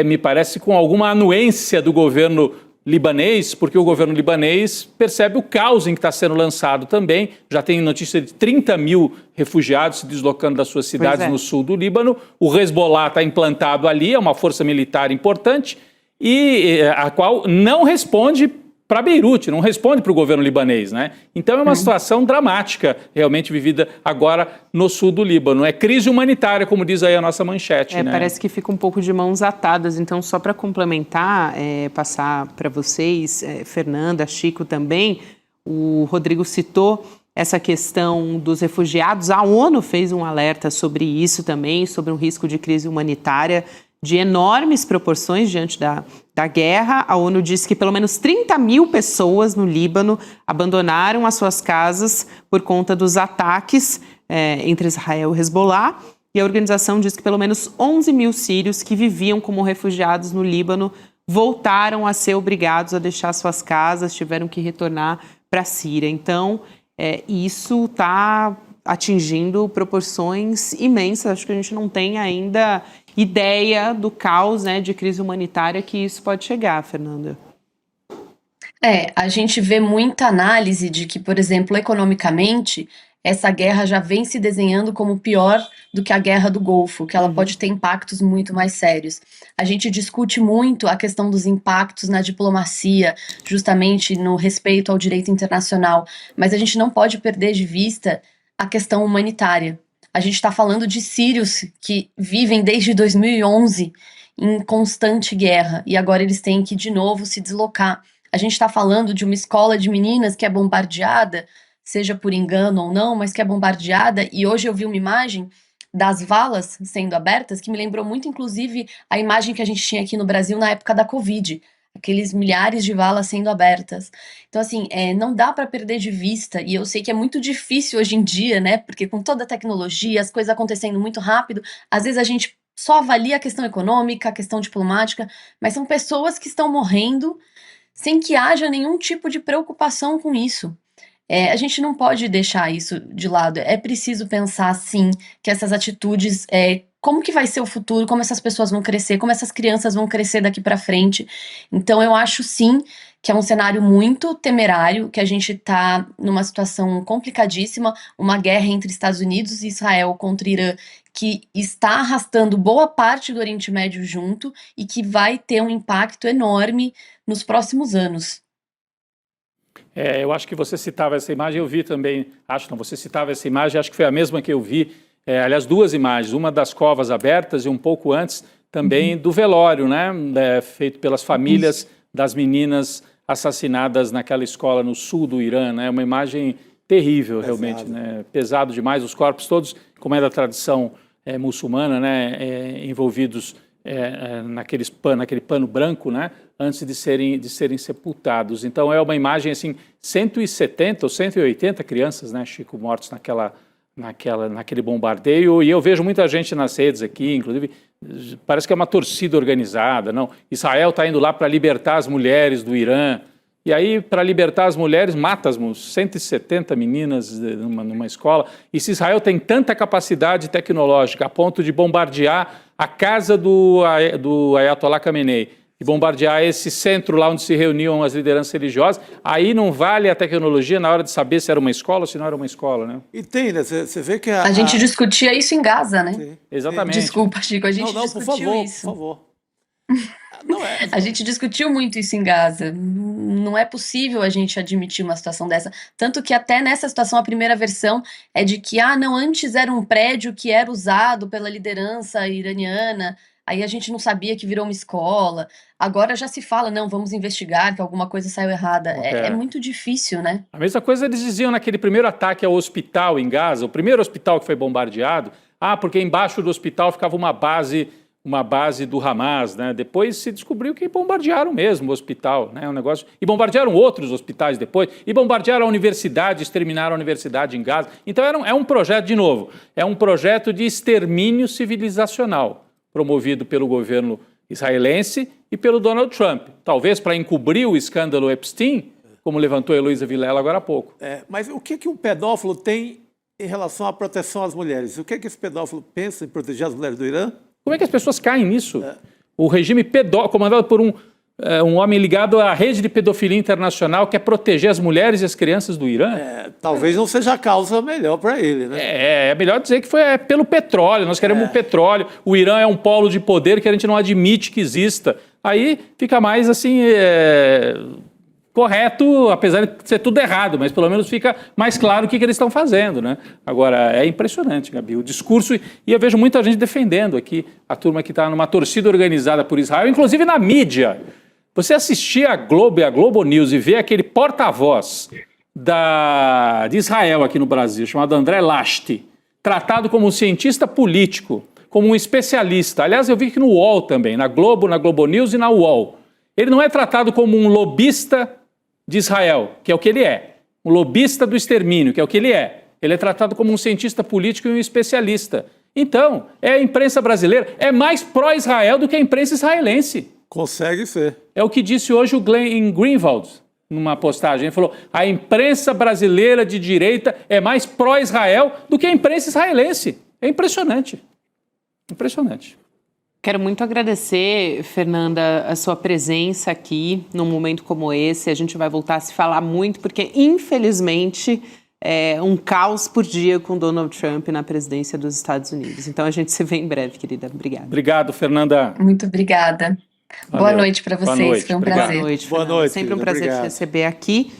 me parece com alguma anuência do governo libanês, porque o governo libanês percebe o caos em que está sendo lançado também. Já tem notícia de 30 mil refugiados se deslocando das suas cidades no sul do Líbano. O Hezbollah está implantado ali, é uma força militar importante, e a qual não responde para Beirute, não responde para o governo libanês, né? Então é uma situação dramática realmente vivida agora no sul do Líbano. É crise humanitária, como diz aí a nossa manchete, né? Parece que fica um pouco de mãos atadas. Então, só para complementar, passar para vocês, Fernanda, Chico também, o Rodrigo citou essa questão dos refugiados. A ONU fez um alerta sobre isso também, sobre um risco de crise humanitária de enormes proporções diante da guerra. A ONU disse que pelo menos 30 mil pessoas no Líbano abandonaram as suas casas por conta dos ataques entre Israel e Hezbollah. E a organização diz que pelo menos 11 mil sírios que viviam como refugiados no Líbano voltaram a ser obrigados a deixar suas casas, tiveram que retornar para a Síria. Então, isso está atingindo proporções imensas. Acho que a gente não tem ainda ideia do caos, né, de crise humanitária que isso pode chegar, Fernanda. A gente vê muita análise de que, por exemplo, economicamente, essa guerra já vem se desenhando como pior do que a guerra do Golfo, que ela pode ter impactos muito mais sérios. A gente discute muito a questão dos impactos na diplomacia, justamente no respeito ao direito internacional, mas a gente não pode perder de vista a questão humanitária. A gente está falando de sírios que vivem desde 2011 em constante guerra, e agora eles têm que, de novo, se deslocar. A gente está falando de uma escola de meninas que é bombardeada, seja por engano ou não, mas que é bombardeada, e hoje eu vi uma imagem das valas sendo abertas, que me lembrou muito, inclusive, a imagem que a gente tinha aqui no Brasil na época da Covid, aqueles milhares de valas sendo abertas. Então, assim, não dá para perder de vista, e eu sei que é muito difícil hoje em dia, né, porque com toda a tecnologia, as coisas acontecendo muito rápido, às vezes a gente só avalia a questão econômica, a questão diplomática, mas são pessoas que estão morrendo sem que haja nenhum tipo de preocupação com isso. A gente não pode deixar isso de lado. É preciso pensar, sim, que essas atitudes, como que vai ser o futuro, como essas pessoas vão crescer, como essas crianças vão crescer daqui para frente. Então, eu acho, sim, que é um cenário muito temerário, que a gente está numa situação complicadíssima, uma guerra entre Estados Unidos e Israel contra Irã, que está arrastando boa parte do Oriente Médio junto e que vai ter um impacto enorme nos próximos anos. Eu acho que você citava essa imagem, eu vi também, você citava essa imagem, acho que foi a mesma que eu vi, aliás, duas imagens, uma das covas abertas e um pouco antes também do velório, né, feito pelas famílias das meninas assassinadas naquela escola no sul do Irã, né, uma imagem terrível realmente, né, pesado demais, os corpos todos, como é da tradição muçulmana, né, envolvidos naquele pano branco, né, antes de serem sepultados. Então é uma imagem assim, 170 ou 180 crianças, né, Chico, mortos naquele bombardeio, e eu vejo muita gente nas redes aqui, inclusive, parece que é uma torcida organizada, não? Israel está indo lá para libertar as mulheres do Irã, e aí, para libertar as mulheres, mata 170 meninas numa escola. E se Israel tem tanta capacidade tecnológica a ponto de bombardear a casa do Ayatollah Khamenei e bombardear esse centro lá onde se reuniam as lideranças religiosas, aí não vale a tecnologia na hora de saber se era uma escola ou se não era uma escola, né? E tem, né? Você vê que a gente discutia isso em Gaza, né? Sim. Exatamente. Desculpa, Chico, a gente discutiu isso. Por favor. A gente discutiu muito isso em Gaza. Não é possível a gente admitir uma situação dessa. Tanto que até nessa situação a primeira versão é de que, antes era um prédio que era usado pela liderança iraniana, aí a gente não sabia que virou uma escola. Agora já se fala, não, vamos investigar, que alguma coisa saiu errada. É muito difícil, né? A mesma coisa eles diziam naquele primeiro ataque ao hospital em Gaza, o primeiro hospital que foi bombardeado, porque embaixo do hospital ficava uma base do Hamas, né? Depois se descobriu que bombardearam mesmo o hospital, né? E bombardearam outros hospitais depois, e bombardearam a universidade, exterminaram a universidade em Gaza. Então é um projeto, de novo, é um projeto de extermínio civilizacional, promovido pelo governo israelense e pelo Donald Trump. Talvez para encobrir o escândalo Epstein, como levantou a Heloísa Vilela agora há pouco. Mas o que um pedófilo tem em relação à proteção às mulheres? O que esse pedófilo pensa em proteger as mulheres do Irã? Como é que as pessoas caem nisso? O regime comandado por um homem ligado à rede de pedofilia internacional quer proteger as mulheres e as crianças do Irã? Talvez não seja a causa melhor para ele, né? É melhor dizer que foi pelo petróleo, nós queremos o petróleo, o Irã é um polo de poder que a gente não admite que exista. Aí fica mais assim... correto, apesar de ser tudo errado, mas pelo menos fica mais claro o que eles estão fazendo, né? Agora, é impressionante, Gabi, o discurso, e eu vejo muita gente defendendo aqui, a turma que está numa torcida organizada por Israel, inclusive na mídia. Você assistir a Globo e a Globo News e ver aquele porta-voz de Israel aqui no Brasil, chamado André Lashti, tratado como um cientista político, como um especialista. Aliás, eu vi que no UOL também, na Globo News e na UOL. Ele não é tratado como um lobista de Israel, que é o que ele é. Um lobista do extermínio, que é o que ele é. Ele é tratado como um cientista político e um especialista. Então, a imprensa brasileira é mais pró-Israel do que a imprensa israelense. Consegue ser. É o que disse hoje o Glenn Greenwald, numa postagem. Ele falou, a imprensa brasileira de direita é mais pró-Israel do que a imprensa israelense. É impressionante. Impressionante. Quero muito agradecer, Fernanda, a sua presença aqui num momento como esse. A gente vai voltar a se falar muito, porque, infelizmente, um caos por dia com Donald Trump na presidência dos Estados Unidos. Então a gente se vê em breve, querida. Obrigada. Obrigado, Fernanda. Muito obrigada. Valeu. Boa noite para vocês, noite, foi um obrigado. prazer. Boa noite, Boa Fernanda. noite, Sempre um querida. prazer Obrigado. te receber aqui.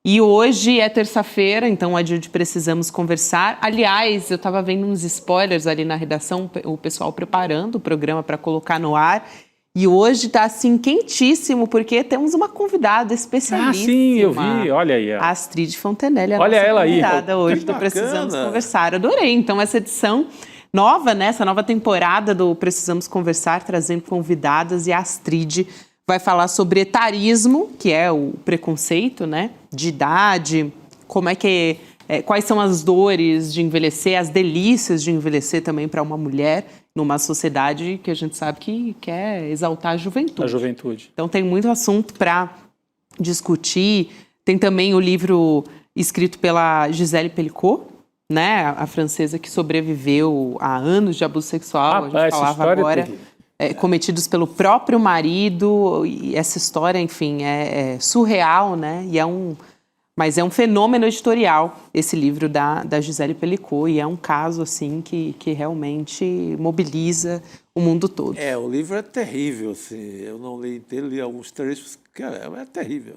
E hoje é terça-feira, então é dia de Precisamos Conversar. Aliás, eu estava vendo uns spoilers ali na redação, o pessoal preparando o programa para colocar no ar. E hoje está assim quentíssimo, porque temos uma convidada especialíssima. Sim, eu vi, olha aí. A Astrid Fontenelle, a Olha nossa ela aí. convidada hoje Que do bacana. Precisamos Conversar. Adorei. Então, essa edição nova, né? Essa nova temporada do Precisamos Conversar, trazendo convidadas, e a Astrid vai falar sobre etarismo, que é o preconceito, né? De idade, como é que quais são as dores de envelhecer, as delícias de envelhecer também para uma mulher numa sociedade que a gente sabe que quer exaltar a juventude. A juventude. Então tem muito assunto para discutir. Tem também o livro escrito pela Gisèle Pelicot, né? A francesa que sobreviveu a anos de abuso sexual. A gente essa falava história agora. é terrível. Cometidos pelo próprio marido, e essa história, enfim, é surreal, né? Mas é um fenômeno editorial, esse livro da Gisèle Pelicot, e é um caso, assim, que realmente mobiliza o mundo todo. O livro é terrível, assim. Eu não li inteiro, li alguns trechos, é terrível.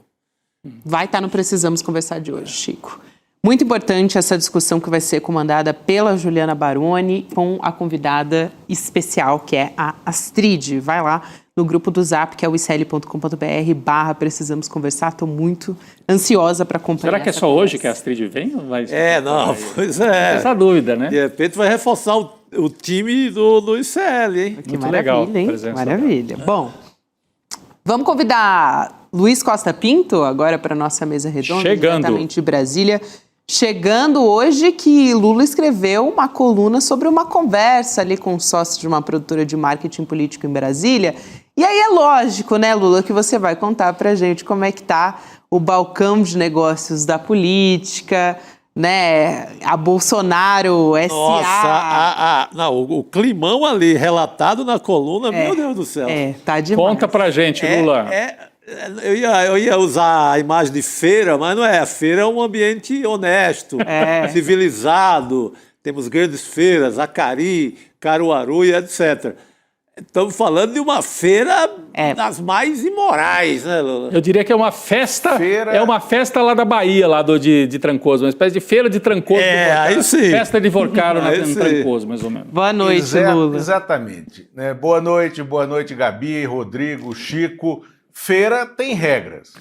Vai estar no Precisamos Conversar de hoje, Chico. Muito importante essa discussão que vai ser comandada pela Juliana Baroni com a convidada especial, que é a Astrid. Vai lá no grupo do Zap, que é o icl.com.br/Precisamos Conversar. Estou muito ansiosa para acompanhar. Será que é essa só conversa. hoje que a Astrid vem? Ou vai... Pois é. Essa dúvida, né? De repente vai reforçar o time do ICL, hein? Que Muito maravilha, legal a hein? presença Maravilha. Bom, vamos convidar Luiz Costa Pinto agora para a nossa mesa redonda, Chegando. diretamente de Brasília. Chegando hoje que Lula escreveu uma coluna sobre uma conversa ali com um sócio de uma produtora de marketing político em Brasília. E aí é lógico, né, Lula, que você vai contar pra gente como é que tá o balcão de negócios da política, né, a Bolsonaro S.A. Nossa, não, o climão ali relatado na coluna, meu Deus do céu. Tá demais. Conta pra gente, Lula. Eu ia usar a imagem de feira, mas não é. A feira é um ambiente honesto, civilizado. Temos grandes feiras, Acari, Caruaru e etc. Estamos falando de uma feira das mais imorais, né, Lula? Eu diria que é uma festa, Feira... é uma festa lá da Bahia, lá de Trancoso, uma espécie de feira de Trancoso. Aí sim. Festa de Vorcaro no Trancoso, mais ou menos. Boa noite, Lula. Exatamente. Né? Boa noite, Gabi, Rodrigo, Chico. Feira tem regras.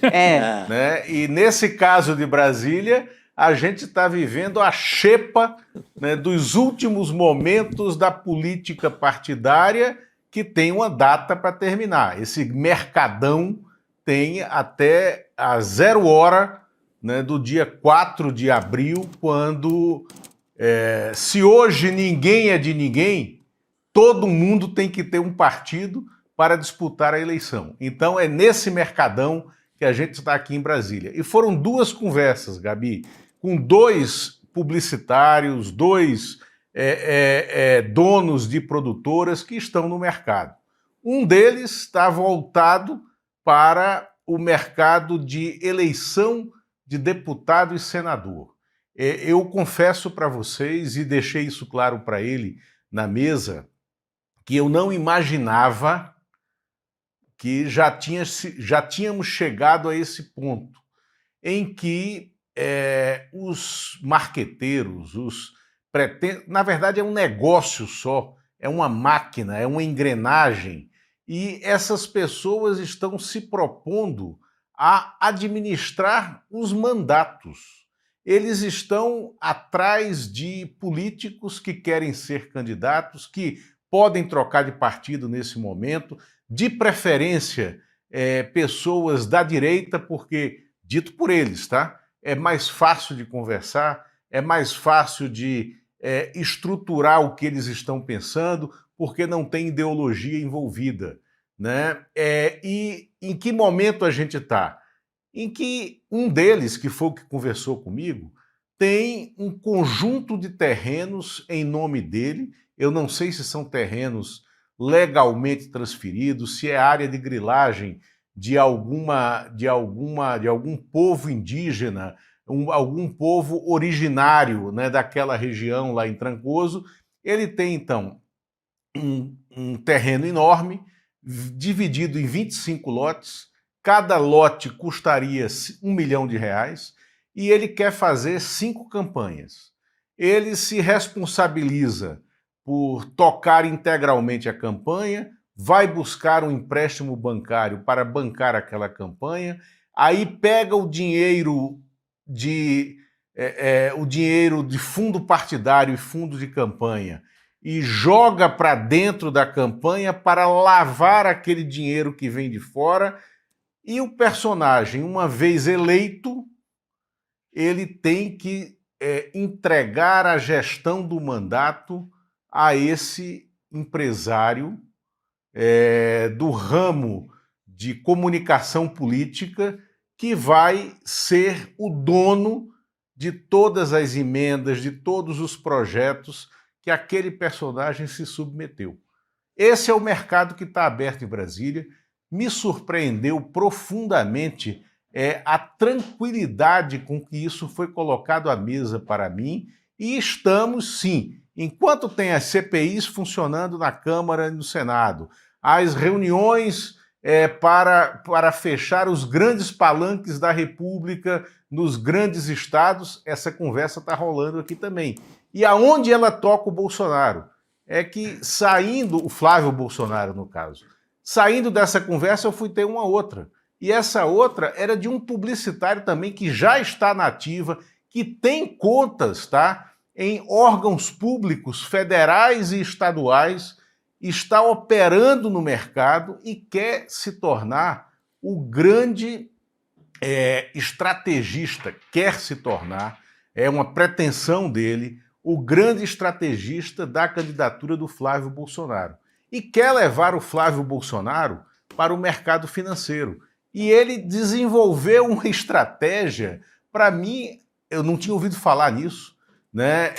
Né? E nesse caso de Brasília, a gente está vivendo a xepa, né, dos últimos momentos da política partidária, que tem uma data para terminar. Esse mercadão tem até a 0 hora, né, do dia 4 de abril, quando, se hoje ninguém é de ninguém, todo mundo tem que ter um partido para disputar a eleição. Então é nesse mercadão que a gente está aqui em Brasília. E foram 2 conversas, Gabi, com 2 publicitários, 2 donos de produtoras que estão no mercado. Um deles está voltado para o mercado de eleição de deputado e senador. Eu confesso para vocês, e deixei isso claro para ele na mesa, que eu não imaginava que já tínhamos chegado a esse ponto em que os marqueteiros, na verdade é um negócio só, é uma máquina, é uma engrenagem, e essas pessoas estão se propondo a administrar os mandatos. Eles estão atrás de políticos que querem ser candidatos, que podem trocar de partido nesse momento, de preferência pessoas da direita, porque, dito por eles, tá? É mais fácil de conversar, é mais fácil de estruturar o que eles estão pensando, porque não tem ideologia envolvida, né? E em que momento a gente está? Em que um deles, que foi o que conversou comigo, tem um conjunto de terrenos em nome dele. Eu não sei se são terrenos legalmente transferidos, se é área de grilagem de algum povo indígena algum povo originário, né, daquela região lá em Trancoso. Ele tem, então, um terreno enorme, dividido em 25 lotes. Cada lote custaria R$1 milhão, e ele quer fazer 5 campanhas. Ele se responsabiliza por tocar integralmente a campanha, vai buscar um empréstimo bancário para bancar aquela campanha, aí pega o dinheiro de fundo partidário e fundo de campanha e joga para dentro da campanha para lavar aquele dinheiro que vem de fora, e o personagem, uma vez eleito, ele tem que entregar a gestão do mandato a esse empresário do ramo de comunicação política, que vai ser o dono de todas as emendas, de todos os projetos que aquele personagem se submeteu. Esse é o mercado que está aberto em Brasília. Me surpreendeu profundamente a tranquilidade com que isso foi colocado à mesa para mim, e estamos, sim, enquanto tem as CPIs funcionando na Câmara e no Senado, as reuniões para fechar os grandes palanques da República nos grandes estados, essa conversa está rolando aqui também. E aonde ela toca o Bolsonaro? É que saindo, o Flávio Bolsonaro, no caso, saindo dessa conversa, eu fui ter uma outra. E essa outra era de um publicitário também que já está na ativa, que tem contas, tá, em órgãos públicos federais e estaduais, está operando no mercado e quer se tornar o grande estrategista, quer se tornar, é uma pretensão dele, o grande estrategista da candidatura do Flávio Bolsonaro. E quer levar o Flávio Bolsonaro para o mercado financeiro. E ele desenvolveu uma estratégia, para mim, eu não tinha ouvido falar nisso, né,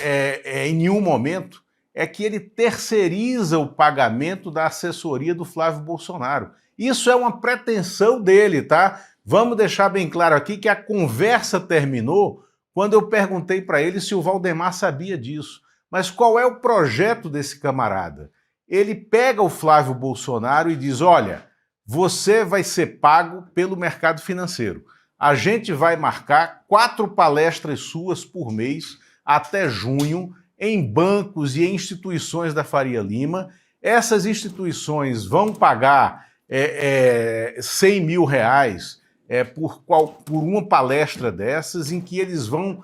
em nenhum momento, é que ele terceiriza o pagamento da assessoria do Flávio Bolsonaro. Isso é uma pretensão dele, tá? Vamos deixar bem claro aqui que a conversa terminou quando eu perguntei para ele se o Valdemar sabia disso. Mas qual é o projeto desse camarada? Ele pega o Flávio Bolsonaro e diz, olha, você vai ser pago pelo mercado financeiro. A gente vai marcar 4 palestras suas por mês até junho em bancos e em instituições da Faria Lima. Essas instituições vão pagar R$100 mil por uma palestra dessas, em que eles vão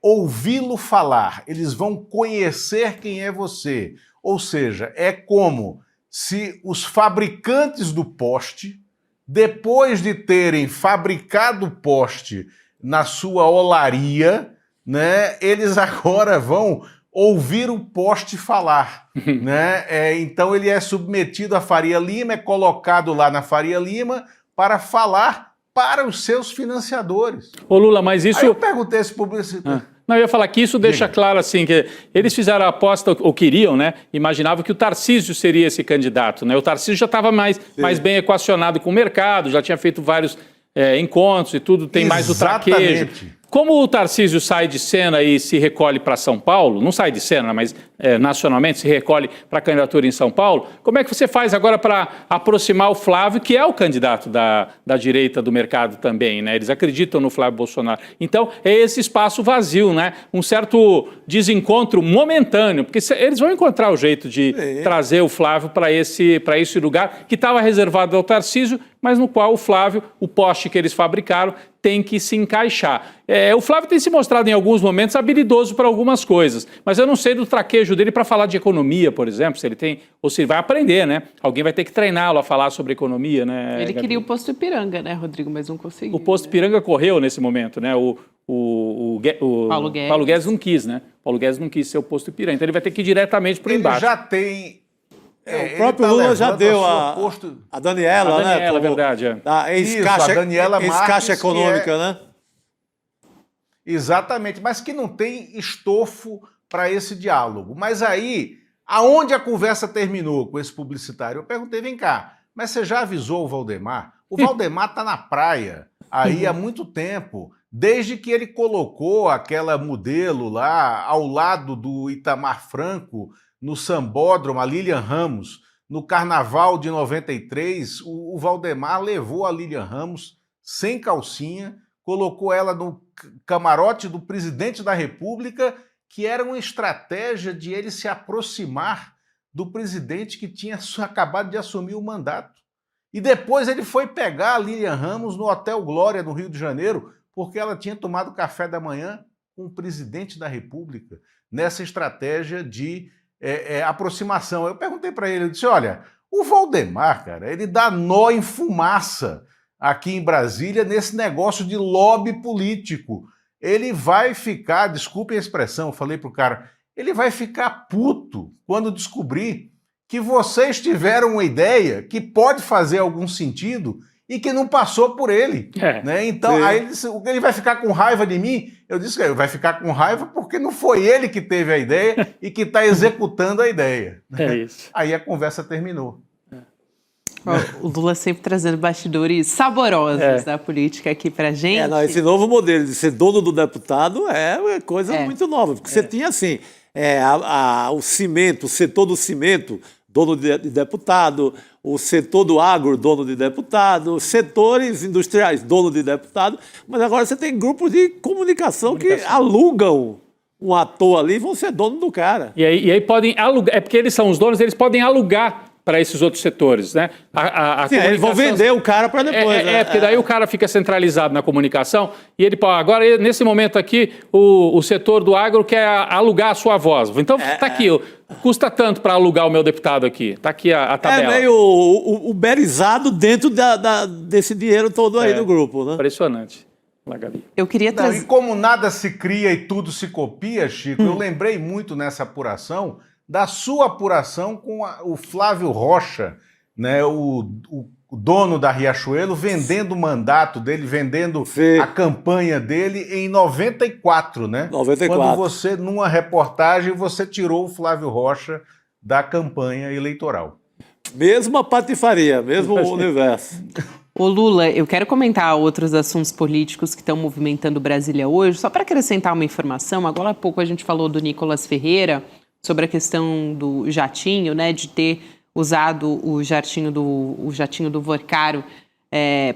ouvi-lo falar, eles vão conhecer quem é você. Ou seja, é como se os fabricantes do poste, depois de terem fabricado o poste na sua olaria, né, eles agora vão ouvir o poste falar. Né? Então ele é submetido à Faria Lima, é colocado lá na Faria Lima para falar para os seus financiadores. Ô Lula, mas isso... Aí eu perguntei esse publicitário. Não, eu ia falar que isso deixa claro assim, que eles fizeram a aposta, ou queriam, né? Imaginavam que o Tarcísio seria esse candidato, né? O Tarcísio já estava mais bem equacionado com o mercado, já tinha feito vários encontros e tudo, tem mais o traquejo. Como o Tarcísio sai de cena e se recolhe para São Paulo, não sai de cena, mas nacionalmente se recolhe para a candidatura em São Paulo, como é que você faz agora para aproximar o Flávio, que é o candidato da direita do mercado também, né? Eles acreditam no Flávio Bolsonaro. Então, é esse espaço vazio, né? Um certo desencontro momentâneo, porque eles vão encontrar o jeito de trazer o Flávio para esse lugar que estava reservado ao Tarcísio, mas no qual o Flávio, o poste que eles fabricaram, tem que se encaixar. O Flávio tem se mostrado em alguns momentos habilidoso para algumas coisas, mas eu não sei do traquejo dele para falar de economia, por exemplo, se ele tem, ou se ele vai aprender, né? Alguém vai ter que treiná-lo a falar sobre economia, né? Ele queria o posto Ipiranga, né, Rodrigo, mas não conseguiu. O posto Ipiranga correu nesse momento, né? O Paulo Guedes não quis, né? Paulo Guedes não quis ser o posto Ipiranga, então ele vai ter que ir diretamente para o embate. Ele já tem... o próprio Lula já deu a Daniela, né? A Daniela, é verdade. A ex-caixa econômica, né? Exatamente, mas que não tem estofo para esse diálogo. Mas aí, aonde a conversa terminou com esse publicitário? Eu perguntei, vem cá, mas você já avisou o Valdemar? O Valdemar está na praia, aí há muito tempo, desde que ele colocou aquela modelo lá ao lado do Itamar Franco, no Sambódromo, a Lilian Ramos, no Carnaval de 93, o Valdemar levou a Lilian Ramos sem calcinha, colocou ela no camarote do presidente da República, que era uma estratégia de ele se aproximar do presidente que tinha acabado de assumir o mandato. E depois ele foi pegar a Lilian Ramos no Hotel Glória, no Rio de Janeiro, porque ela tinha tomado café da manhã com o presidente da República, nessa estratégia de aproximação. Eu perguntei para ele, eu disse, olha, o Valdemar, cara, ele dá nó em fumaça aqui em Brasília nesse negócio de lobby político. Ele vai ficar, desculpe a expressão, eu falei pro cara, ele vai ficar puto quando descobrir que vocês tiveram uma ideia que pode fazer algum sentido e que não passou por ele. Né? Então, aí ele disse, ele vai ficar com raiva de mim? Eu disse que ele vai ficar com raiva porque não foi ele que teve a ideia e que está executando a ideia. É isso. Aí a conversa terminou. O Lula sempre trazendo bastidores saborosos da política aqui pra gente. Não, esse novo modelo de ser dono do deputado é coisa muito nova, porque você tinha assim, o cimento, o setor do cimento, dono de deputado, o setor do agro, dono de deputado, setores industriais, dono de deputado, mas agora você tem grupos de comunicação que alugam um ator ali e vão ser dono do cara. E aí podem alugar, porque eles são os donos, eles podem alugar para esses outros setores, né? Sim, eles vão vender o cara para depois. Porque daí o cara fica centralizado na comunicação e ele, agora nesse momento aqui, o setor do agro quer alugar a sua voz. Então tá aqui, custa tanto para alugar o meu deputado aqui. Tá aqui a tabela. É meio uberizado dentro desse dinheiro todo aí do grupo, né? Impressionante. Gabi. Eu queria trazer... E como nada se cria e tudo se copia, Chico, eu lembrei muito nessa apuração da sua apuração com o Flávio Rocha, né, o dono da Riachuelo, vendendo o mandato dele, vendendo a campanha dele em 94, né? 94. Quando você, numa reportagem, você tirou o Flávio Rocha da campanha eleitoral. Mesma patifaria, mesmo universo. Ô Lula, eu quero comentar outros assuntos políticos que estão movimentando Brasília hoje, só para acrescentar uma informação. Agora há pouco a gente falou do Nicolas Ferreira, sobre a questão do jatinho, né, de ter usado o jatinho do Vorcaro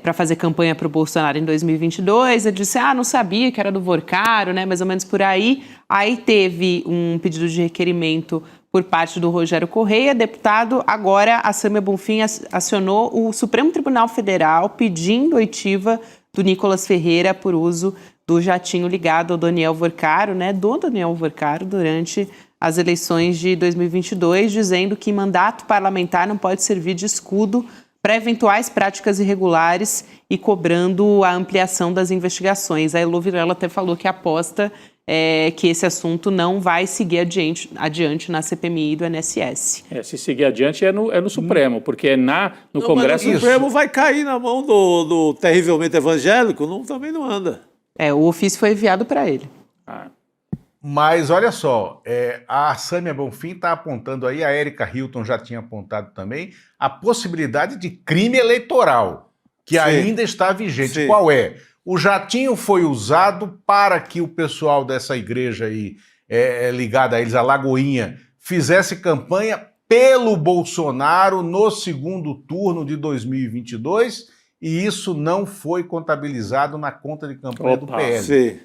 para fazer campanha para o Bolsonaro em 2022. Ele disse, não sabia que era do Vorcaro, né, mais ou menos por aí. Aí teve um pedido de requerimento por parte do Rogério Correia, deputado. Agora a Sâmia Bonfim acionou o Supremo Tribunal Federal pedindo oitiva do Nicolas Ferreira por uso do jatinho ligado ao Daniel Vorcaro, né, do Daniel Vorcaro, durante as eleições de 2022, dizendo que mandato parlamentar não pode servir de escudo para eventuais práticas irregulares e cobrando a ampliação das investigações. A Elô Vilela até falou que aposta que esse assunto não vai seguir adiante na CPMI do INSS. Se seguir adiante é no Supremo, porque no Congresso... Mas o Supremo vai cair na mão do terrivelmente evangélico, também não anda. O ofício foi enviado para ele. Mas olha só, a Sâmia Bonfim está apontando aí, a Érica Hilton já tinha apontado também, a possibilidade de crime eleitoral, que ainda está vigente. Sim. Qual é? O jatinho foi usado para que o pessoal dessa igreja aí, ligada a eles, a Lagoinha, fizesse campanha pelo Bolsonaro no segundo turno de 2022, e isso não foi contabilizado na conta de campanha do PL. Sim.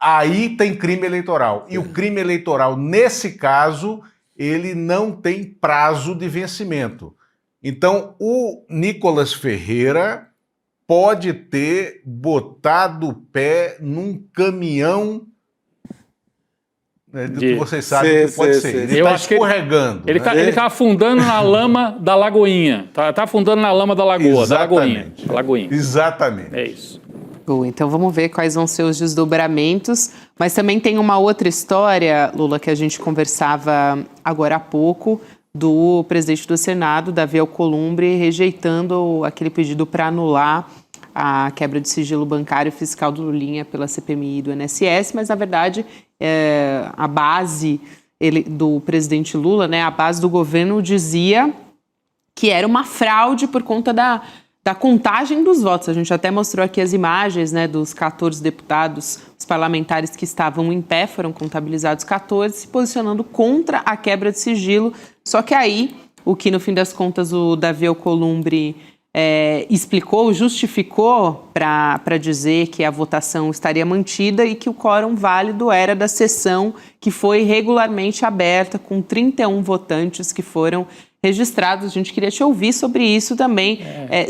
Aí tem crime eleitoral. E o crime eleitoral, nesse caso, ele não tem prazo de vencimento. Então, o Nicolas Ferreira pode ter botado o pé num caminhão, do que vocês sabem que pode ser. Ele está escorregando. Ele está afundando na lama da Lagoinha. Está afundando na lama da Lagoa, Exatamente. da Lagoinha. Exatamente. É isso. Então vamos ver quais vão ser os desdobramentos, mas também tem uma outra história, Lula, que a gente conversava agora há pouco, do presidente do Senado, Davi Alcolumbre, rejeitando aquele pedido para anular a quebra de sigilo bancário e fiscal do Lulinha pela CPMI do INSS, mas na verdade a base do presidente Lula, né, a base do governo dizia que era uma fraude por conta da contagem dos votos. A gente até mostrou aqui as imagens, né, dos 14 deputados, os parlamentares que estavam em pé, foram contabilizados 14, se posicionando contra a quebra de sigilo. Só que aí, o que no fim das contas o Davi Alcolumbre explicou, justificou para dizer que a votação estaria mantida e que o quórum válido era da sessão que foi regularmente aberta, com 31 votantes que foram registrados. A gente queria te ouvir sobre isso também,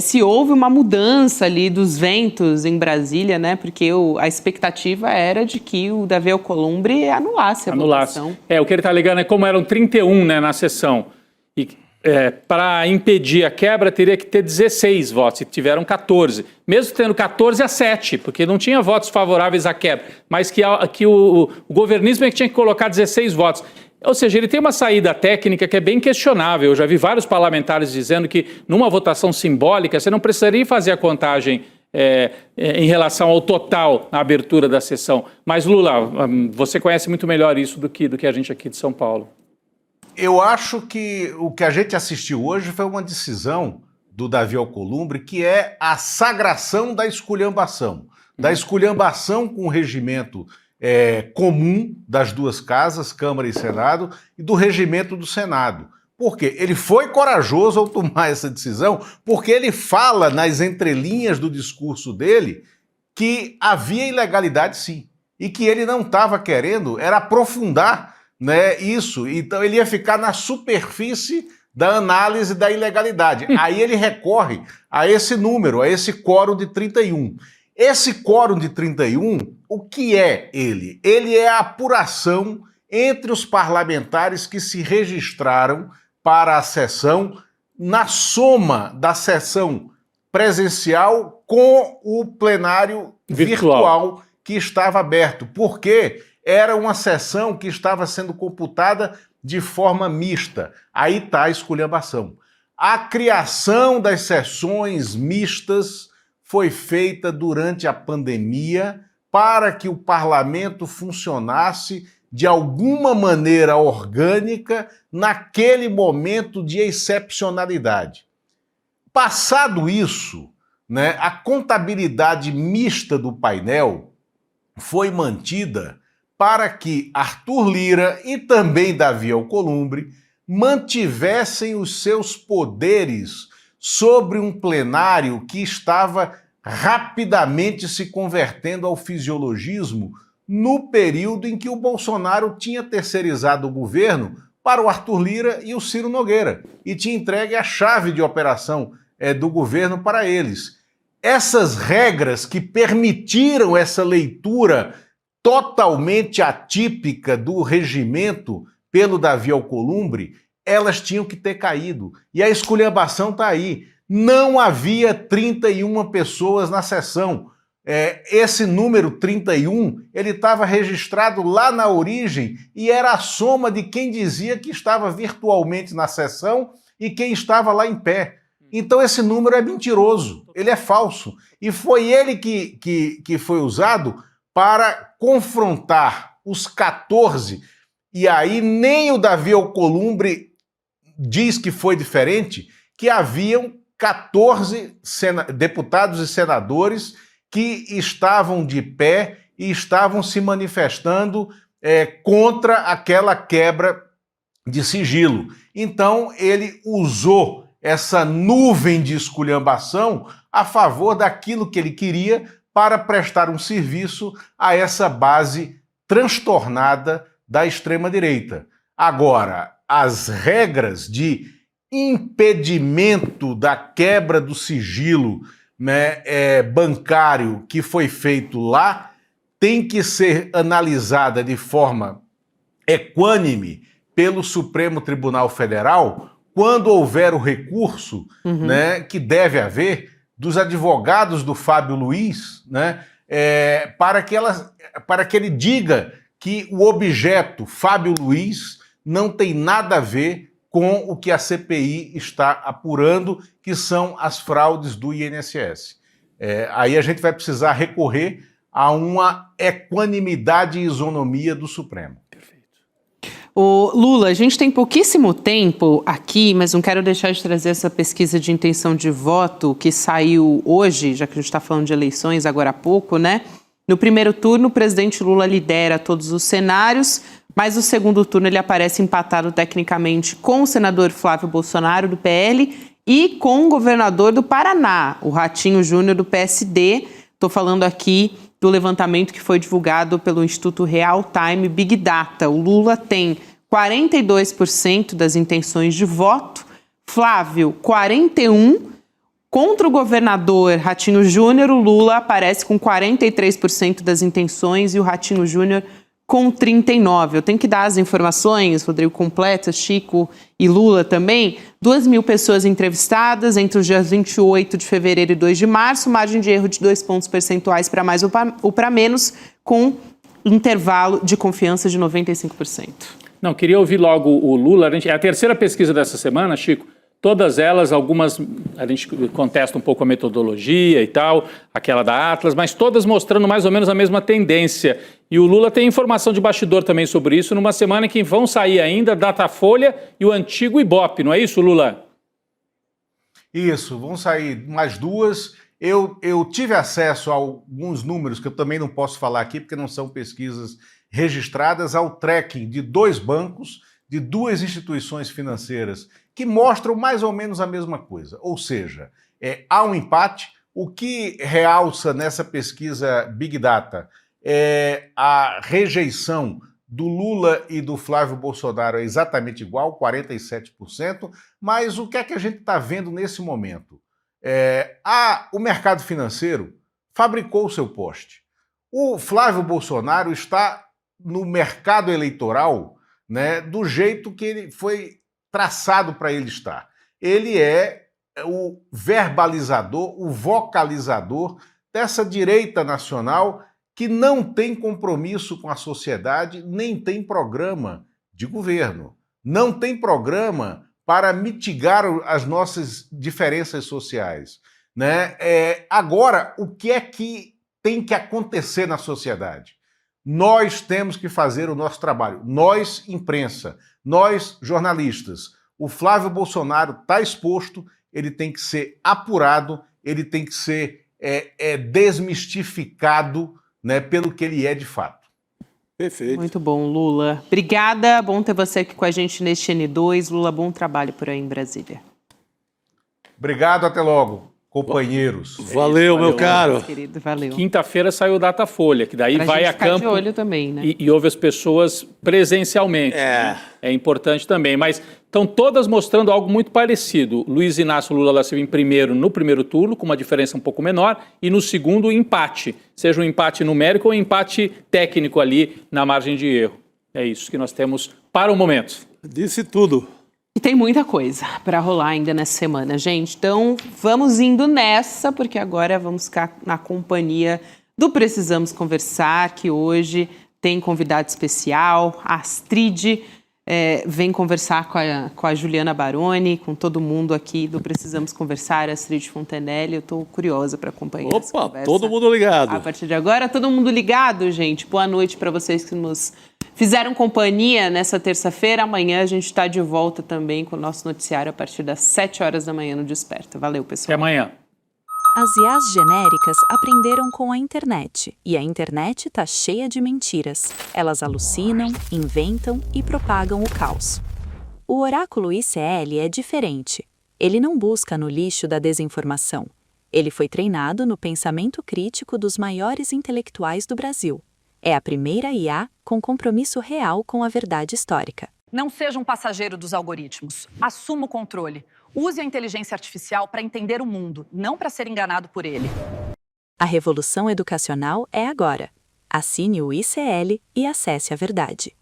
se houve uma mudança ali dos ventos em Brasília, né? Porque a expectativa era de que o Davi Alcolumbre anulasse a votação. O que ele está alegando é como eram 31, né, na sessão, e para impedir a quebra teria que ter 16 votos, e tiveram 14. Mesmo tendo 14-7, porque não tinha votos favoráveis à quebra, mas que o governismo é que tinha que colocar 16 votos. Ou seja, ele tem uma saída técnica que é bem questionável. Eu já vi vários parlamentares dizendo que numa votação simbólica você não precisaria fazer a contagem em relação ao total na abertura da sessão. Mas, Lula, você conhece muito melhor isso do que a gente aqui de São Paulo. Eu acho que o que a gente assistiu hoje foi uma decisão do Davi Alcolumbre, que é a sagração da esculhambação. Da esculhambação com o regimento comum das duas casas, Câmara e Senado, e do regimento do Senado. Por quê? Ele foi corajoso ao tomar essa decisão, porque ele fala nas entrelinhas do discurso dele que havia ilegalidade sim, e que ele não estava querendo era aprofundar, né, isso. Então ele ia ficar na superfície da análise da ilegalidade. Aí ele recorre a esse número, a esse quórum de 31. Esse quórum de 31, o que é ele? Ele é a apuração entre os parlamentares que se registraram para a sessão na soma da sessão presencial com o plenário virtual que estava aberto, porque era uma sessão que estava sendo computada de forma mista. Aí está a esculhambação. A criação das sessões mistas foi feita durante a pandemia para que o parlamento funcionasse de alguma maneira orgânica naquele momento de excepcionalidade. Passado isso, né, a contabilidade mista do painel foi mantida para que Arthur Lira e também Davi Alcolumbre mantivessem os seus poderes sobre um plenário que estava rapidamente se convertendo ao fisiologismo no período em que o Bolsonaro tinha terceirizado o governo para o Arthur Lira e o Ciro Nogueira e tinha entregue a chave de operação do governo para eles. Essas regras que permitiram essa leitura totalmente atípica do regimento pelo Davi Alcolumbre, elas tinham que ter caído. E a esculhambação está aí. Não havia 31 pessoas na sessão. Esse número 31, ele estava registrado lá na origem e era a soma de quem dizia que estava virtualmente na sessão e quem estava lá em pé. Então esse número é mentiroso, ele é falso. E foi ele que foi usado para confrontar os 14, e aí nem o Davi Alcolumbre diz que foi diferente, que haviam 14 deputados e senadores que estavam de pé e estavam se manifestando contra aquela quebra de sigilo. Então ele usou essa nuvem de esculhambação a favor daquilo que ele queria para prestar um serviço a essa base transtornada da extrema-direita. Agora, as regras de impedimento da quebra do sigilo, né, bancário que foi feito lá tem que ser analisada de forma equânime pelo Supremo Tribunal Federal quando houver o recurso, né, que deve haver, dos advogados do Fábio Luiz, né, para que ele diga que o objeto Fábio Luiz não tem nada a ver com o que a CPI está apurando, que são as fraudes do INSS. Aí a gente vai precisar recorrer a uma equanimidade e isonomia do Supremo. Ô, Lula, a gente tem pouquíssimo tempo aqui, mas não quero deixar de trazer essa pesquisa de intenção de voto que saiu hoje, já que a gente está falando de eleições agora há pouco, né? No primeiro turno, o presidente Lula lidera todos os cenários, mas no segundo turno ele aparece empatado tecnicamente com o senador Flávio Bolsonaro, do PL, e com o governador do Paraná, o Ratinho Júnior, do PSD. Estou falando aqui do levantamento que foi divulgado pelo Instituto Real Time Big Data. O Lula tem 42% das intenções de voto, Flávio 41%, contra o governador Ratinho Júnior, o Lula aparece com 43% das intenções e o Ratinho Júnior com 39%. Eu tenho que dar as informações, Rodrigo, completas, Chico e Lula também. 2.000 pessoas entrevistadas entre os dias 28 de fevereiro e 2 de março, margem de erro de 2 pontos percentuais para mais ou para menos, com intervalo de confiança de 95%. Não, queria ouvir logo o Lula. É a terceira pesquisa dessa semana, Chico. Todas elas, algumas a gente contesta um pouco a metodologia e tal, aquela da Atlas, mas todas mostrando mais ou menos a mesma tendência. E o Lula tem informação de bastidor também sobre isso, numa semana em que vão sair ainda Datafolha e o antigo Ibope, não é isso, Lula? Isso, vão sair mais duas. Eu tive acesso a alguns números que eu também não posso falar aqui, porque não são pesquisas registradas, ao tracking de 2 bancos, de 2 instituições financeiras, que mostram mais ou menos a mesma coisa. Ou seja, há um empate. O que realça nessa pesquisa Big Data é a rejeição do Lula e do Flávio Bolsonaro é exatamente igual, 47%, mas o que é que a gente está vendo nesse momento? O mercado financeiro fabricou o seu poste. O Flávio Bolsonaro está no mercado eleitoral, né, do jeito que ele foi traçado para ele estar. Ele é o verbalizador, o vocalizador dessa direita nacional que não tem compromisso com a sociedade, nem tem programa de governo, não tem programa para mitigar as nossas diferenças sociais, né? Agora, o que é que tem que acontecer na sociedade? Nós temos que fazer o nosso trabalho, nós, imprensa, nós, jornalistas. O Flávio Bolsonaro está exposto, ele tem que ser apurado, ele tem que ser desmistificado, né, pelo que ele é de fato. Perfeito. Muito bom, Lula. Obrigada, bom ter você aqui com a gente neste N2. Lula, bom trabalho por aí em Brasília. Obrigado, até logo, companheiros. Valeu, meu caro. Querido, valeu. Quinta-feira saiu o Datafolha, que daí Pra vai gente a ficar campo de olho também, né? e ouve as pessoas presencialmente. É importante também, mas estão todas mostrando algo muito parecido. Luiz Inácio Lula da Silva no primeiro turno, com uma diferença um pouco menor, e no segundo, empate. Seja um empate numérico ou um empate técnico ali na margem de erro. É isso que nós temos para o momento. Disse tudo. E tem muita coisa para rolar ainda nessa semana, gente. Então, vamos indo nessa, porque agora vamos ficar na companhia do Precisamos Conversar, que hoje tem convidado especial, a Astrid. Vem conversar com a Juliana Baroni, com todo mundo aqui do Precisamos Conversar, a Astrid Fontenelle. Eu estou curiosa para acompanhar essa conversa. Todo mundo ligado. A partir de agora, todo mundo ligado, gente. Boa noite para vocês que nos fizeram companhia nessa terça-feira. Amanhã a gente está de volta também com o nosso noticiário a partir das 7 horas da manhã no Desperta. Valeu, pessoal. Até amanhã. As IAs genéricas aprenderam com a internet, e a internet está cheia de mentiras. Elas alucinam, inventam e propagam o caos. O oráculo ICL é diferente. Ele não busca no lixo da desinformação. Ele foi treinado no pensamento crítico dos maiores intelectuais do Brasil. É a primeira IA com compromisso real com a verdade histórica. Não seja um passageiro dos algoritmos. Assuma o controle. Use a inteligência artificial para entender o mundo, não para ser enganado por ele. A revolução educacional é agora. Assine o ICL e acesse a verdade.